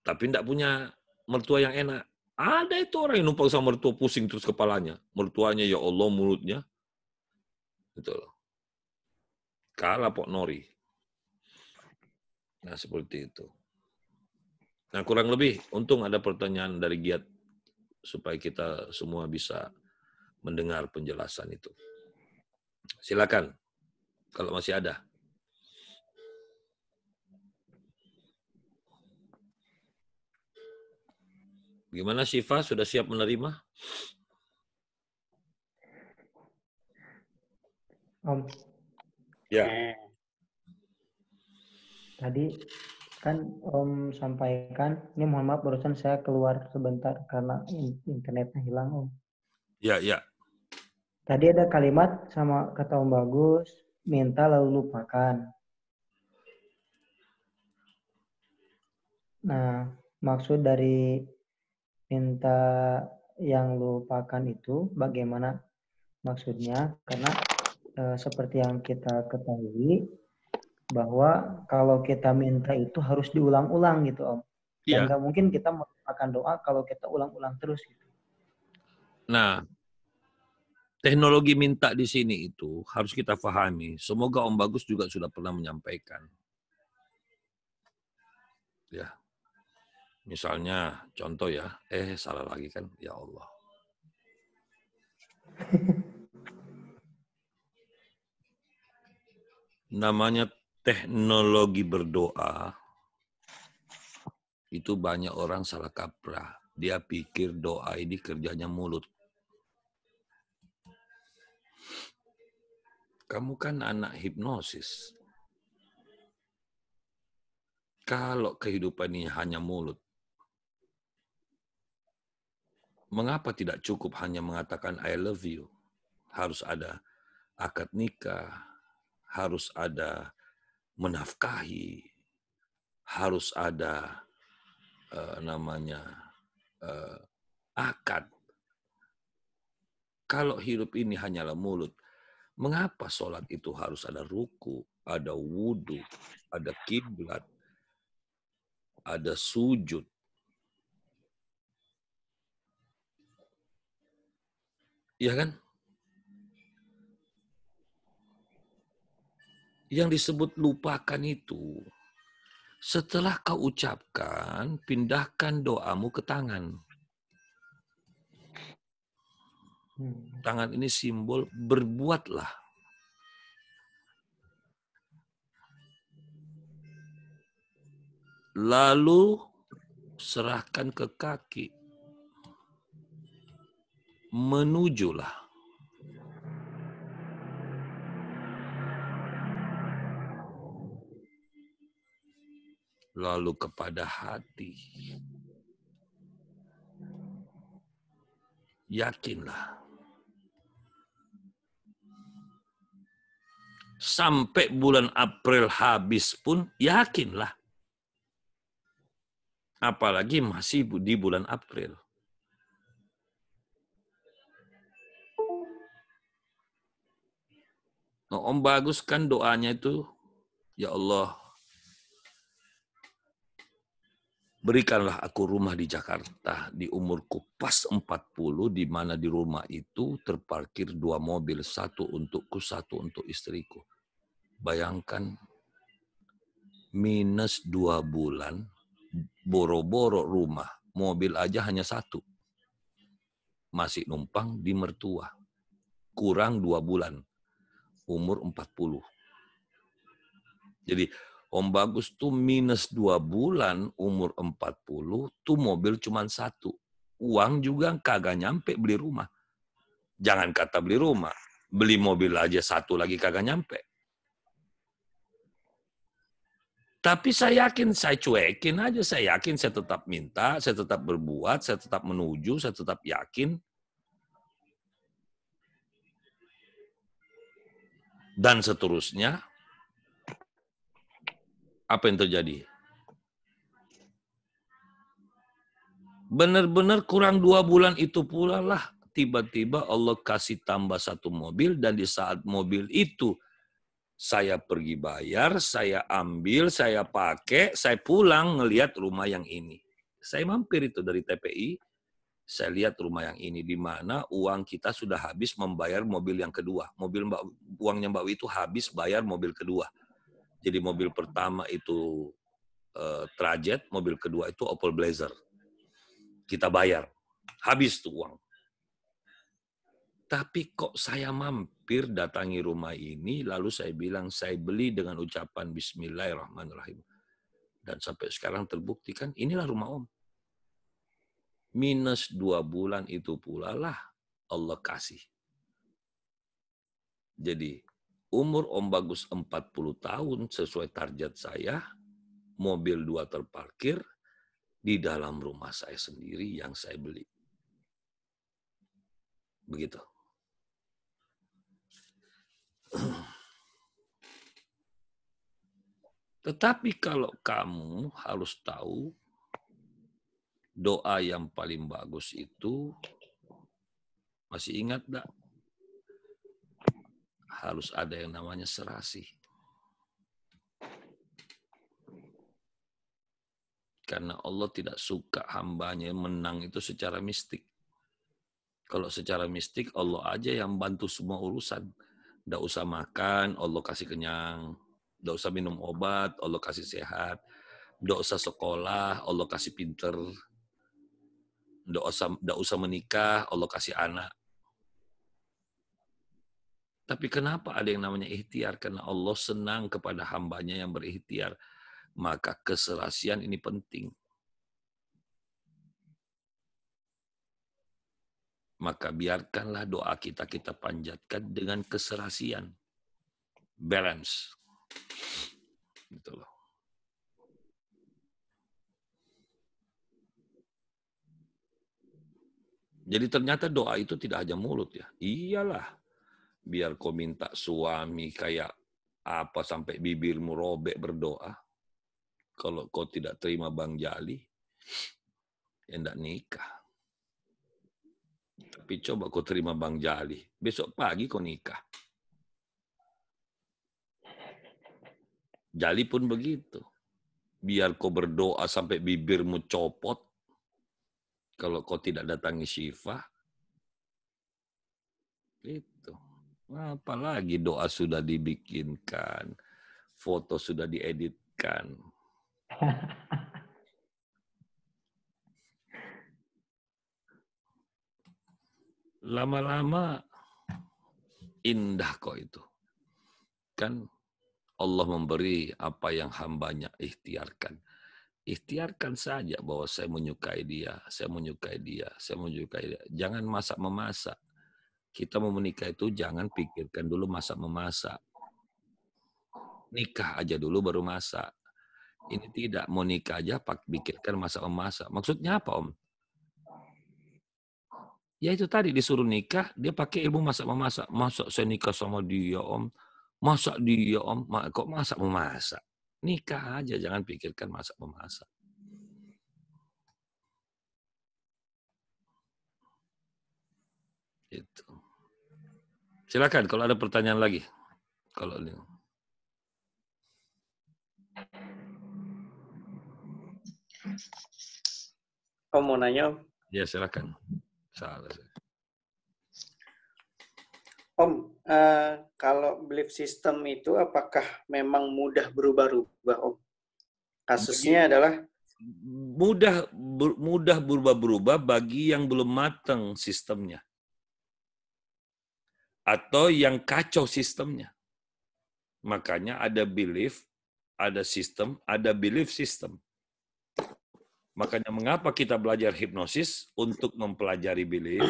tapi tidak punya mertua yang enak. Ada itu orang yang numpang sama mertua pusing terus kepalanya. Mertuanya ya Allah mulutnya. Gitu loh. Kalah Pok Nori. Nah seperti itu. Nah kurang lebih untung ada pertanyaan dari Giat supaya kita semua bisa mendengar penjelasan itu. Silakan kalau masih ada. Gimana Syifa, sudah siap menerima? Om. Ya. Tadi kan Om sampaikan, ini mohon maaf barusan saya keluar sebentar karena internetnya hilang Om. Ya, ya. Tadi ada kalimat sama kata Om Bagus, minta lalu lupakan. Nah, maksud dari minta yang lupakan itu bagaimana maksudnya? Karena seperti yang kita ketahui bahwa kalau kita minta itu harus diulang-ulang gitu Om. Dan nggak mungkin kita melupakan doa kalau kita ulang-ulang terus gitu. Nah, teknologi minta di sini itu harus kita pahami. Semoga Om Bagus juga sudah pernah menyampaikan. Ya. Misalnya contoh ya, salah lagi kan, ya Allah. Namanya teknologi berdoa, itu banyak orang salah kaprah. Dia pikir doa ini kerjanya mulut. Kamu kan anak hipnosis. Kalau kehidupan ini hanya mulut, mengapa tidak cukup hanya mengatakan I love you? Harus ada akad nikah, harus ada menafkahi, harus ada akad. Kalau hidup ini hanyalah mulut, mengapa sholat itu harus ada ruku, ada wudhu, ada kiblat, ada sujud? Iya kan? Yang disebut lupakan itu, setelah kau ucapkan, pindahkan doamu ke tangan. Tangan ini simbol berbuatlah. Lalu serahkan ke kaki. Menujulah. lalu kepada hati. Yakinlah. Sampai bulan April habis pun yakinlah. Apalagi masih di bulan April. Nah, Om Bagus kan doanya itu, ya Allah, berikanlah aku rumah di Jakarta di umurku pas 40, di mana di rumah itu terparkir 2 mobil, 1 untukku, 1 untuk istriku. Bayangkan, minus 2 bulan, boro-boro rumah, mobil aja hanya 1. Masih numpang di mertua. Kurang 2 bulan, umur 40. Jadi Om Bagus tuh minus 2 bulan, umur 40, tuh mobil cuma 1. Uang juga kagak nyampe beli rumah. Jangan kata beli rumah, beli mobil aja 1 lagi kagak nyampe. Tapi saya yakin, saya cuekin aja, saya yakin, saya tetap minta, saya tetap berbuat, saya tetap menuju, saya tetap yakin. Dan seterusnya. Apa yang terjadi? Benar-benar kurang 2 bulan itu pula lah, tiba-tiba Allah kasih tambah 1 mobil, dan di saat mobil itu saya pergi bayar, saya ambil, saya pakai, saya pulang ngelihat rumah yang ini. Saya mampir itu dari TPI, saya lihat rumah yang ini, di mana uang kita sudah habis membayar mobil yang kedua. Uangnya Mbak Wi itu habis bayar mobil kedua. Jadi mobil pertama itu Trajet, mobil kedua itu Opel Blazer. Kita bayar, habis tuh uang. Tapi kok saya mampir datangi rumah ini, lalu saya bilang saya beli dengan ucapan Bismillahirrahmanirrahim. Dan sampai sekarang terbukti kan, inilah rumah Om. Minus 2 bulan itu pula lah Allah kasih. Jadi umur Om Bagus 40 tahun sesuai target saya, mobil 2 terparkir di dalam rumah saya sendiri yang saya beli. Begitu. Tetapi kalau kamu harus tahu, doa yang paling bagus itu, masih ingat enggak? Harus ada yang namanya serasi. Karena Allah tidak suka hambanya menang itu secara mistik. Kalau secara mistik, Allah aja yang bantu semua urusan. Nggak usah makan, Allah kasih kenyang. Nggak usah minum obat, Allah kasih sehat. Nggak usah sekolah, Allah kasih pinter. Nggak usah menikah, Allah kasih anak. Tapi kenapa ada yang namanya ikhtiar? Karena Allah senang kepada hambanya yang berikhtiar. Maka keserasian ini penting. Maka biarkanlah doa kita panjatkan dengan keserasian. Balance. Gitu loh. Jadi ternyata doa itu tidak hanya mulut ya. Iyalah. Biar kau minta suami kayak apa sampai bibirmu robek berdoa. Kalau kau tidak terima Bang Jali, ya enggak nikah. Tapi coba kau terima Bang Jali, besok pagi kau nikah. Jali pun begitu. Biar kau berdoa sampai bibirmu copot, kalau kau tidak datangi Syifa, itu. Apalagi doa sudah dibikinkan, foto sudah dieditkan. Lama-lama indah kok itu. Kan Allah memberi apa yang hambanya ikhtiarkan. Ikhtiarkan saja bahwa saya menyukai dia, saya menyukai dia, saya menyukai dia. Jangan masak-memasak. Kita mau menikah itu jangan pikirkan dulu masak-memasak. Nikah aja dulu baru masak. Ini tidak, mau nikah aja pikirkan masak-memasak. Maksudnya apa, Om? Ya itu tadi, disuruh nikah, dia pakai ilmu masak-memasak. Masa saya nikah sama dia, Om? Masak dia, Om? Kok masak-memasak? Nikah aja, jangan pikirkan masak-memasak. Itu. Silakan kalau ada pertanyaan lagi. Kalau ini. Om mau nanya, Om? Ya, silakan. Salah. Om, kalau belief system itu apakah memang mudah berubah-ubah, Om? Kasusnya adalah mudah berubah-berubah bagi yang belum matang sistemnya. Atau yang kacau sistemnya. Makanya ada belief, ada sistem, ada belief system. Makanya mengapa kita belajar hipnosis untuk mempelajari belief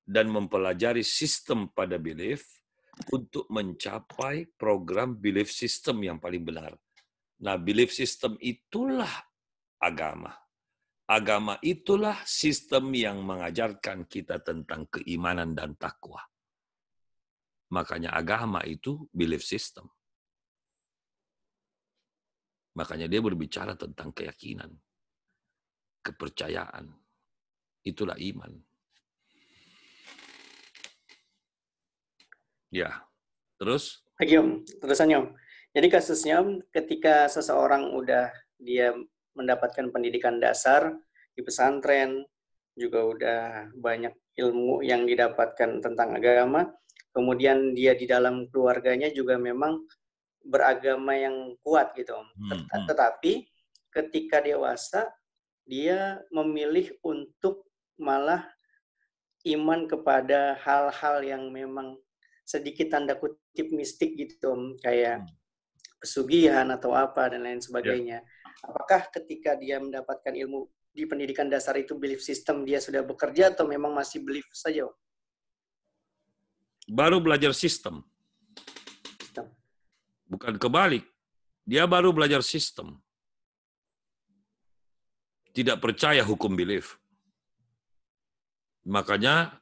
dan mempelajari sistem pada belief untuk mencapai program belief system yang paling benar. Nah, belief system itulah agama. Agama itulah sistem yang mengajarkan kita tentang keimanan dan takwa. Makanya agama itu belief system. Makanya dia berbicara tentang keyakinan, kepercayaan. Itulah iman. Ya, terus? Lagi, Om, terusannya, Om. Jadi kasusnya, Om, ketika seseorang udah dia mendapatkan pendidikan dasar di pesantren, juga udah banyak ilmu yang didapatkan tentang agama, kemudian dia di dalam keluarganya juga memang beragama yang kuat gitu, Om. Tetapi ketika dewasa, dia memilih untuk malah iman kepada hal-hal yang memang sedikit tanda kutip mistik gitu, Om, kayak pesugihan atau apa dan lain sebagainya. Apakah ketika dia mendapatkan ilmu di pendidikan dasar itu belief system dia sudah bekerja atau memang masih belief saja, Om? Baru belajar sistem. Bukan kebalik. Dia baru belajar sistem. Tidak percaya hukum belief. Makanya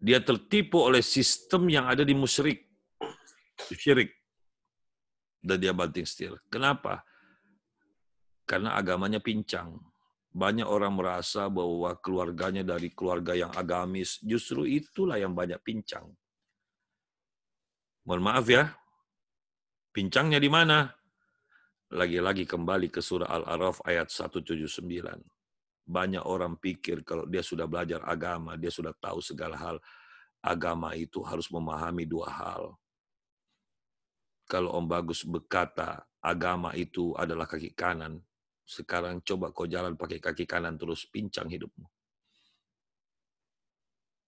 dia tertipu oleh sistem yang ada di musyrik. Syirik. Dan dia banting setir. Kenapa? Karena agamanya pincang. Banyak orang merasa bahwa keluarganya dari keluarga yang agamis. Justru itulah yang banyak pincang. Mohon maaf ya. Pincangnya di mana? Lagi-lagi kembali ke surah Al-A'raf ayat 179. Banyak orang pikir kalau dia sudah belajar agama, dia sudah tahu segala hal. Agama itu harus memahami dua hal. Kalau Om Bagus berkata, agama itu adalah kaki kanan. Sekarang coba kau jalan pakai kaki kanan terus, pincang hidupmu.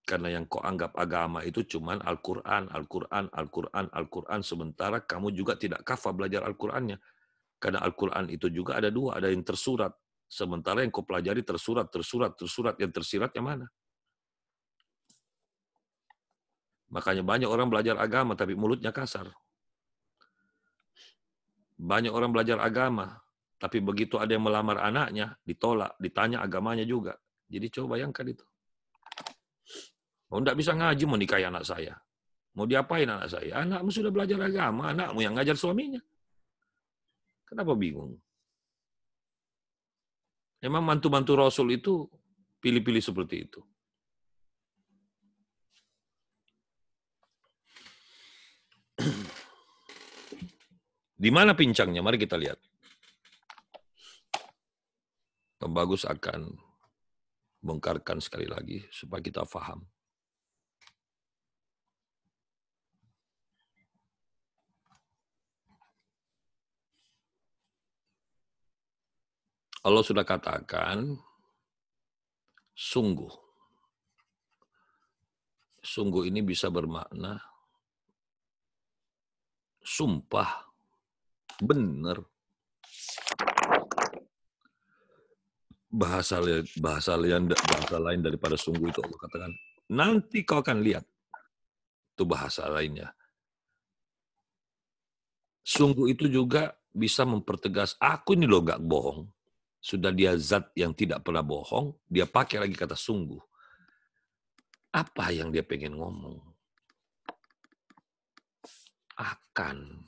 Karena yang kau anggap agama itu cuman Al-Quran, Al-Quran, Al-Quran, Al-Quran. Sementara kamu juga tidak kafah belajar Al-Qurannya. Karena Al-Quran itu juga ada dua, ada yang tersurat. Sementara yang kau pelajari tersurat. Yang tersirat yang mana? Makanya banyak orang belajar agama tapi mulutnya kasar. Banyak orang belajar agama tapi begitu ada yang melamar anaknya, ditolak, ditanya agamanya juga. Jadi coba bayangkan itu. Mau tidak bisa ngaji, mau nikahi anak saya. Mau diapain anak saya? Anakmu sudah belajar agama, anakmu yang ngajar suaminya. Kenapa bingung? Memang mantu-mantu Rasul itu pilih-pilih seperti itu. Di mana pincangnya? Mari kita lihat. Om Bagus akan bongkarkan sekali lagi supaya kita paham. Allah sudah katakan, sungguh. Sungguh ini bisa bermakna sumpah, benar. Bahasa lain daripada sungguh itu Allah katakan, nanti kau akan lihat. Itu bahasa lainnya. Sungguh itu juga bisa mempertegas, aku ini loh gak bohong. Sudah dia zat yang tidak pernah bohong, dia pakai lagi kata sungguh. Apa yang dia pengen ngomong? Akan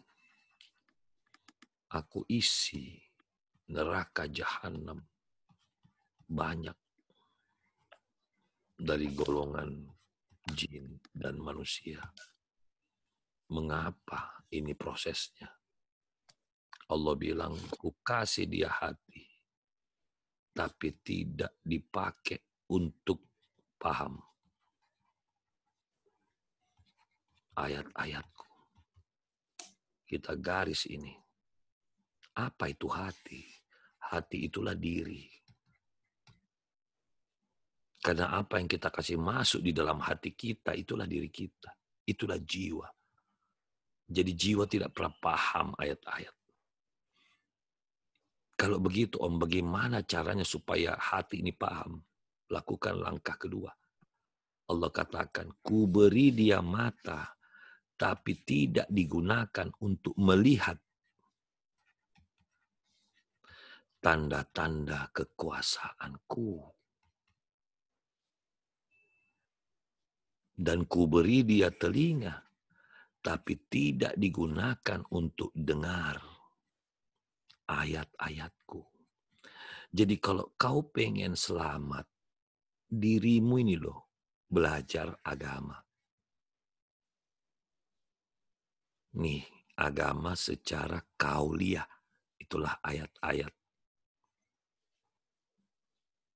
aku isi neraka jahanam banyak dari golongan jin dan manusia. Mengapa ini prosesnya? Allah bilang, ku kasih dia hati, tapi tidak dipakai untuk paham ayat-ayatku. Kita garis ini. Apa itu hati? Hati itulah diri. Karena apa yang kita kasih masuk di dalam hati kita, itulah diri kita. Itulah jiwa. Jadi jiwa tidak pernah paham ayat-ayat. Kalau begitu, Om, bagaimana caranya supaya hati ini paham? Lakukan langkah kedua. Allah katakan, ku beri dia mata, tapi tidak digunakan untuk melihat tanda-tanda kekuasaanku. Dan ku beri dia telinga, tapi tidak digunakan untuk dengar ayat-ayatku. Jadi kalau kau pengen selamat, dirimu ini loh, belajar agama. Nih, agama secara kauliah. Itulah ayat-ayat.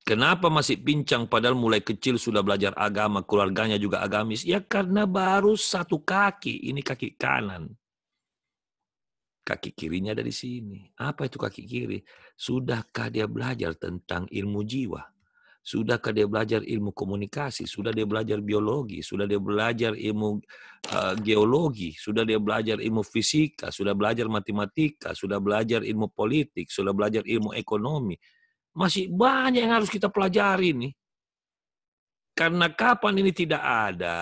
Kenapa masih pincang padahal mulai kecil sudah belajar agama, keluarganya juga agamis? Ya karena baru satu kaki, ini kaki kanan. Kaki kirinya dari sini. Apa itu kaki kiri? Sudahkah dia belajar tentang ilmu jiwa? Sudahkah dia belajar ilmu komunikasi? Sudah dia belajar biologi? Sudah dia belajar ilmu geologi? Sudah dia belajar ilmu fisika? Sudah belajar matematika? Sudah belajar ilmu politik? Sudah belajar ilmu ekonomi? Masih banyak yang harus kita pelajari nih. Karena kapan ini tidak ada,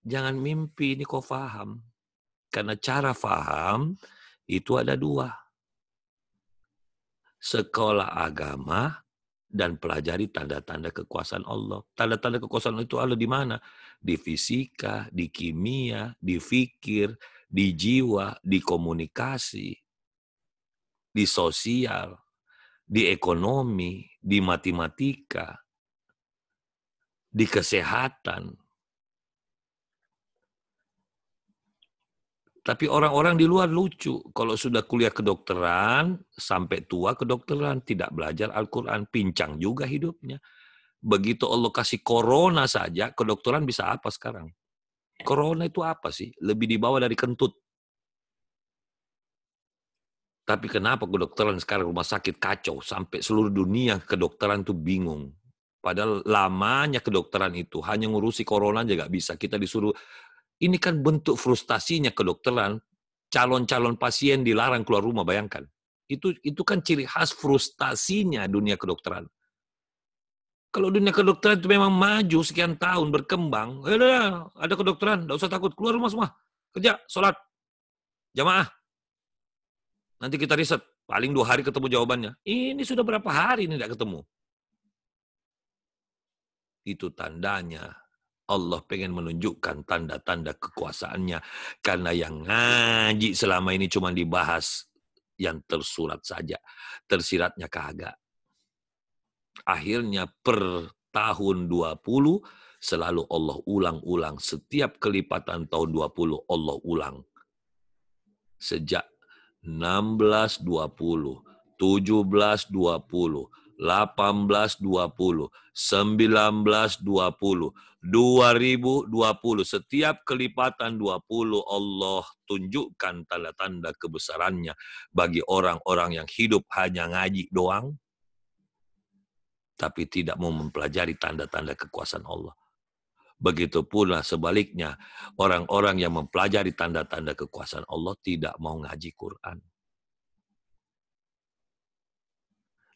jangan mimpi ini kau faham. Karena cara faham itu ada dua. Sekolah agama dan pelajari tanda-tanda kekuasaan Allah. Tanda-tanda kekuasaan itu ada di mana? Di fisika, di kimia, di fikir, di jiwa, di komunikasi, di sosial, di ekonomi, di matematika, di kesehatan. Tapi orang-orang di luar lucu. Kalau sudah kuliah kedokteran, sampai tua kedokteran, tidak belajar Al-Quran, pincang juga hidupnya. Begitu Allah kasih corona saja, kedokteran bisa apa sekarang? Corona itu apa sih? Lebih di bawah dari kentut. Tapi kenapa kedokteran sekarang rumah sakit kacau, sampai seluruh dunia kedokteran itu bingung. Padahal lamanya kedokteran itu hanya ngurusi corona aja nggak bisa. Kita disuruh, ini kan bentuk frustasinya kedokteran. Calon-calon pasien dilarang keluar rumah, bayangkan. Itu kan ciri khas frustasinya dunia kedokteran. Kalau dunia kedokteran itu memang maju sekian tahun berkembang, ada kedokteran, nggak usah takut, keluar rumah semua, kerja, sholat, jamaah. Nanti kita riset, paling 2 hari ketemu jawabannya. Ini sudah berapa hari ini tidak ketemu? Itu tandanya Allah pengen menunjukkan tanda-tanda kekuasaannya. Karena yang ngaji selama ini cuma dibahas yang tersurat saja. Tersiratnya kagak. Akhirnya per tahun 20 selalu Allah ulang-ulang. Setiap kelipatan tahun 20 Allah ulang. Sejak 16, 20, 17, 20, 18, 20, 19, 20, 2020. Setiap kelipatan 20 Allah tunjukkan tanda-tanda kebesarannya bagi orang-orang yang hidup hanya ngaji doang, tapi tidak mau mempelajari tanda-tanda kekuasaan Allah. Begitu pula sebaliknya, orang-orang yang mempelajari tanda-tanda kekuasaan Allah tidak mau ngaji Quran.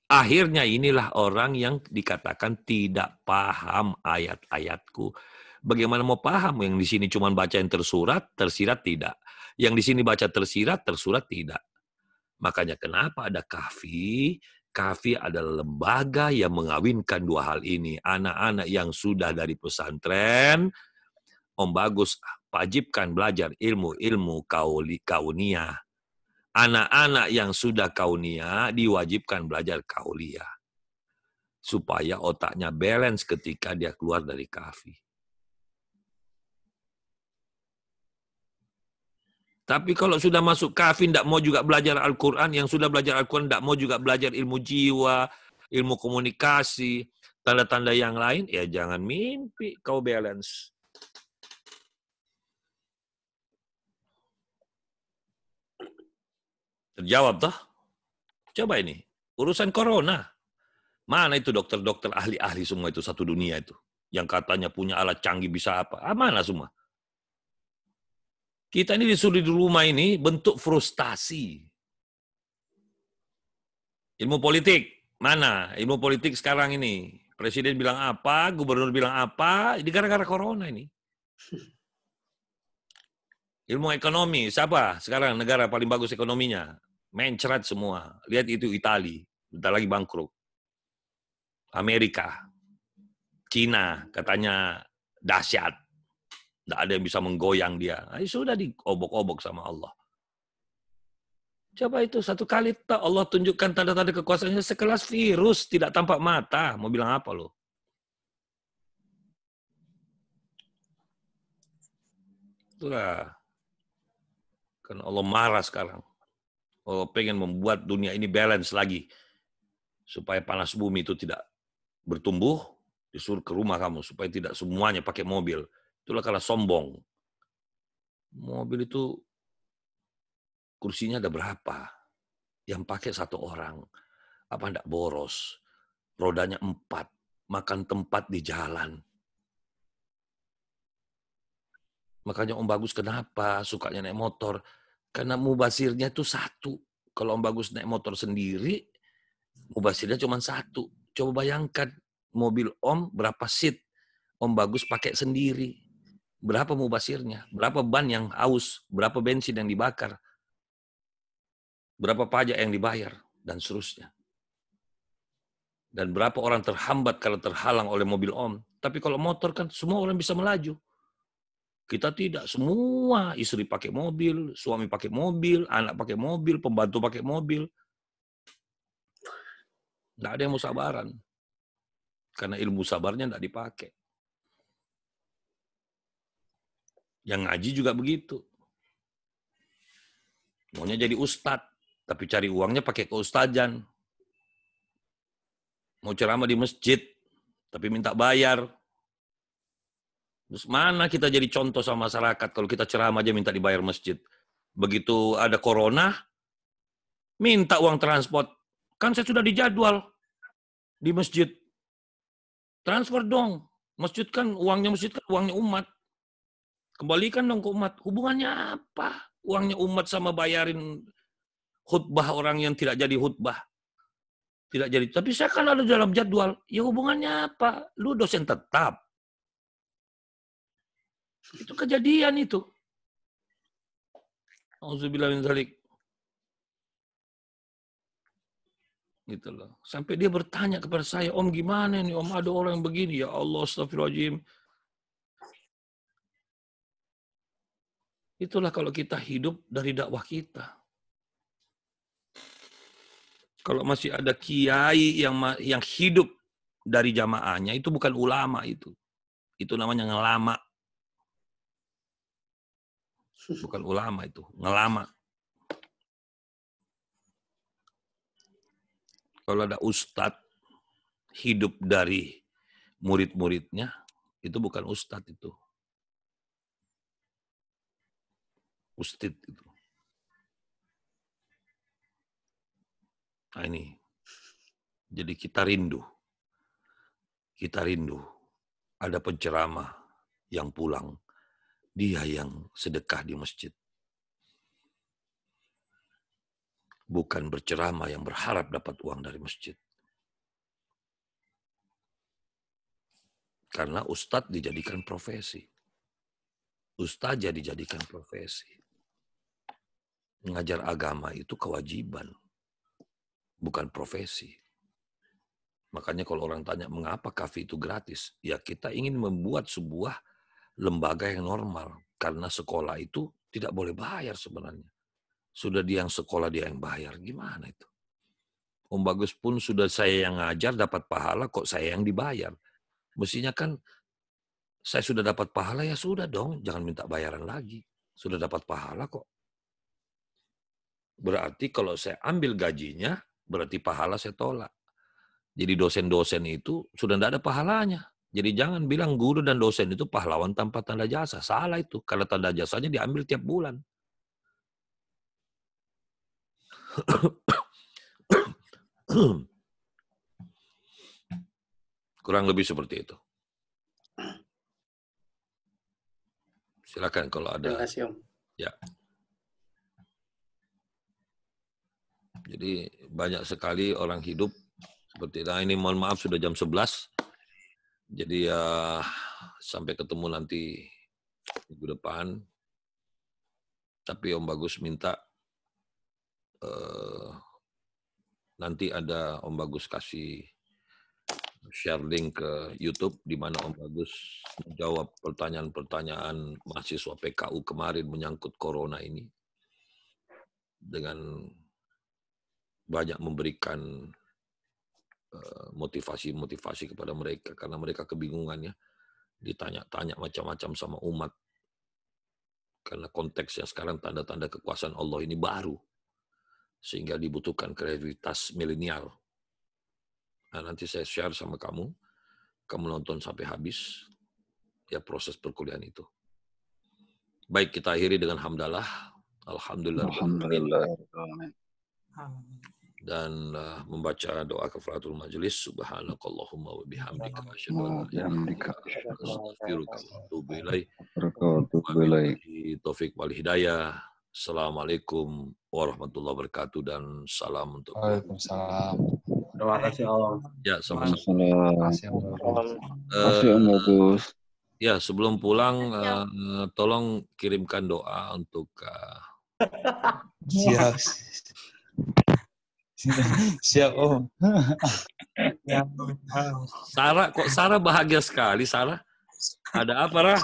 Akhirnya inilah orang yang dikatakan tidak paham ayat-ayatku. Bagaimana mau paham? Yang di sini cuma baca yang tersirat tidak. Yang di sini baca tersirat tidak. Makanya kenapa ada kahfi? Kahfi adalah lembaga yang mengawinkan dua hal ini. Anak-anak yang sudah dari pesantren, Om Bagus wajibkan belajar ilmu-ilmu kauniyah. Anak-anak yang sudah kauniyah diwajibkan belajar kauliyah. Supaya otaknya balance ketika dia keluar dari kahfi. Tapi kalau sudah masuk kahfi, tidak mau juga belajar Al-Quran, yang sudah belajar Al-Quran tidak mau juga belajar ilmu jiwa, ilmu komunikasi, tanda-tanda yang lain, ya jangan mimpi kau balance. Terjawab toh? Coba ini, urusan corona. Mana itu dokter-dokter ahli-ahli semua itu, satu dunia itu. Yang katanya punya alat canggih bisa apa? Mana semua? Kita ini disuruh di rumah ini bentuk frustasi. Ilmu politik, mana? Ilmu politik sekarang ini. Presiden bilang apa, gubernur bilang apa, ini gara-gara corona ini. Ilmu ekonomi, siapa sekarang negara paling bagus ekonominya? Mencret semua. Lihat itu Italia, bentar lagi bangkrut. Amerika, Cina, katanya dahsyat. Tidak ada yang bisa menggoyang dia. Nah, sudah diobok-obok sama Allah. Coba itu satu kali Allah tunjukkan tanda-tanda kekuasaannya sekelas virus tidak tampak mata. Mau bilang apa lo? Itulah. Karena Allah marah sekarang. Allah pengen membuat dunia ini balance lagi. Supaya panas bumi itu tidak bertumbuh. Disuruh ke rumah kamu. Supaya tidak semuanya pakai mobil. Itulah kalau sombong. Mobil itu kursinya ada berapa? Yang pakai satu orang. Apa enggak boros? Rodanya 4. Makan tempat di jalan. Makanya Om Bagus kenapa sukanya naik motor? Karena mubasirnya itu 1. Kalau Om Bagus naik motor sendiri, mubasirnya cuma 1. Coba bayangkan, mobil Om berapa seat? Om Bagus pakai sendiri. Berapa mubasirnya? Berapa ban yang aus? Berapa bensin yang dibakar? Berapa pajak yang dibayar? Dan seterusnya. Dan berapa orang terhambat kalau terhalang oleh mobil Om. Tapi kalau motor kan semua orang bisa melaju. Kita tidak. Semua istri pakai mobil, suami pakai mobil, anak pakai mobil, pembantu pakai mobil. Tidak ada yang mau sabaran. Karena ilmu sabarnya tidak dipakai. Yang ngaji juga begitu. Maunya jadi ustadz, tapi cari uangnya pakai keustadan. Mau ceramah di masjid, tapi minta bayar. Terus mana kita jadi contoh sama masyarakat kalau kita ceramah aja minta dibayar masjid. Begitu ada corona, minta uang transport. Kan saya sudah dijadwal di masjid. Transfer dong. Masjid kan uangnya umat. Kembalikan dong ke umat. Hubungannya apa? Uangnya umat sama bayarin khutbah orang yang tidak jadi khutbah. Tidak jadi. Tapi saya kan ada dalam jadwal. Ya hubungannya apa? Lu dosen tetap. Itu kejadian itu. Auzubillah min dzalik. Gitu loh. Sampai dia bertanya kepada saya, Om gimana nih Om, ada orang yang begini, ya Allah astagfirullahaladzim. Itulah kalau kita hidup dari dakwah kita. Kalau masih ada kiai yang hidup dari jamaahnya, itu bukan ulama itu. Itu namanya ngelama. Bukan ulama itu, ngelama. Kalau ada ustadz hidup dari murid-muridnya, itu bukan ustadz itu. Ustadz itu. Nah ini. Jadi kita rindu. Kita rindu. Ada penceramah yang pulang. Dia yang sedekah di masjid. Bukan berceramah yang berharap dapat uang dari masjid. Karena ustadz dijadikan profesi. Ustazah dijadikan profesi. Mengajar agama itu kewajiban, bukan profesi. Makanya kalau orang tanya mengapa kafi itu gratis, ya kita ingin membuat sebuah lembaga yang normal. Karena sekolah itu tidak boleh bayar sebenarnya. Sudah dia yang sekolah, dia yang bayar. Gimana itu? Om Bagus pun sudah saya yang ngajar dapat pahala, kok saya yang dibayar. Mestinya kan saya sudah dapat pahala, ya sudah dong, jangan minta bayaran lagi. Sudah dapat pahala kok. Berarti kalau saya ambil gajinya, berarti pahala saya tolak. Jadi dosen-dosen itu sudah tidak ada pahalanya. Jadi jangan bilang guru dan dosen itu pahlawan tanpa tanda jasa. Salah itu. Karena tanda jasanya diambil tiap bulan. Kurang lebih seperti itu. Silakan kalau ada. Terima kasih, Om. Ya. Jadi banyak sekali orang hidup seperti itu. Nah, ini mohon maaf sudah jam 11. Jadi ya sampai ketemu nanti minggu depan. Tapi Om Bagus minta nanti ada Om Bagus kasih share link ke YouTube di mana Om Bagus menjawab pertanyaan-pertanyaan mahasiswa PKU kemarin menyangkut corona ini dengan banyak memberikan motivasi-motivasi kepada mereka karena mereka kebingungannya ditanya-tanya macam-macam sama umat karena konteksnya sekarang tanda-tanda kekuasaan Allah ini baru sehingga dibutuhkan kreativitas milenial. Nah, nanti saya share sama kamu nonton sampai habis ya proses perkuliahan itu. Baik, kita akhiri dengan hamdalah. Alhamdulillah. Dan membaca doa kafaratul majelis. Subhanakallahumma wa bihamdika asyhadu an la ilaha illa anta astaghfiruka wa atubu ilaik. Taufik wal hidayah. Assalamualaikum warahmatullahi wabarakatuh dan salam untuk Waalaikumsalam. Terima kasih Om. Ya, sama-sama. Om Bagus. Ya, sebelum pulang tolong kirimkan doa untuk Siap. Siap Om. Sarah, kok Sarah bahagia sekali, Sarah? Ada apa, Rah?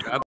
Apa?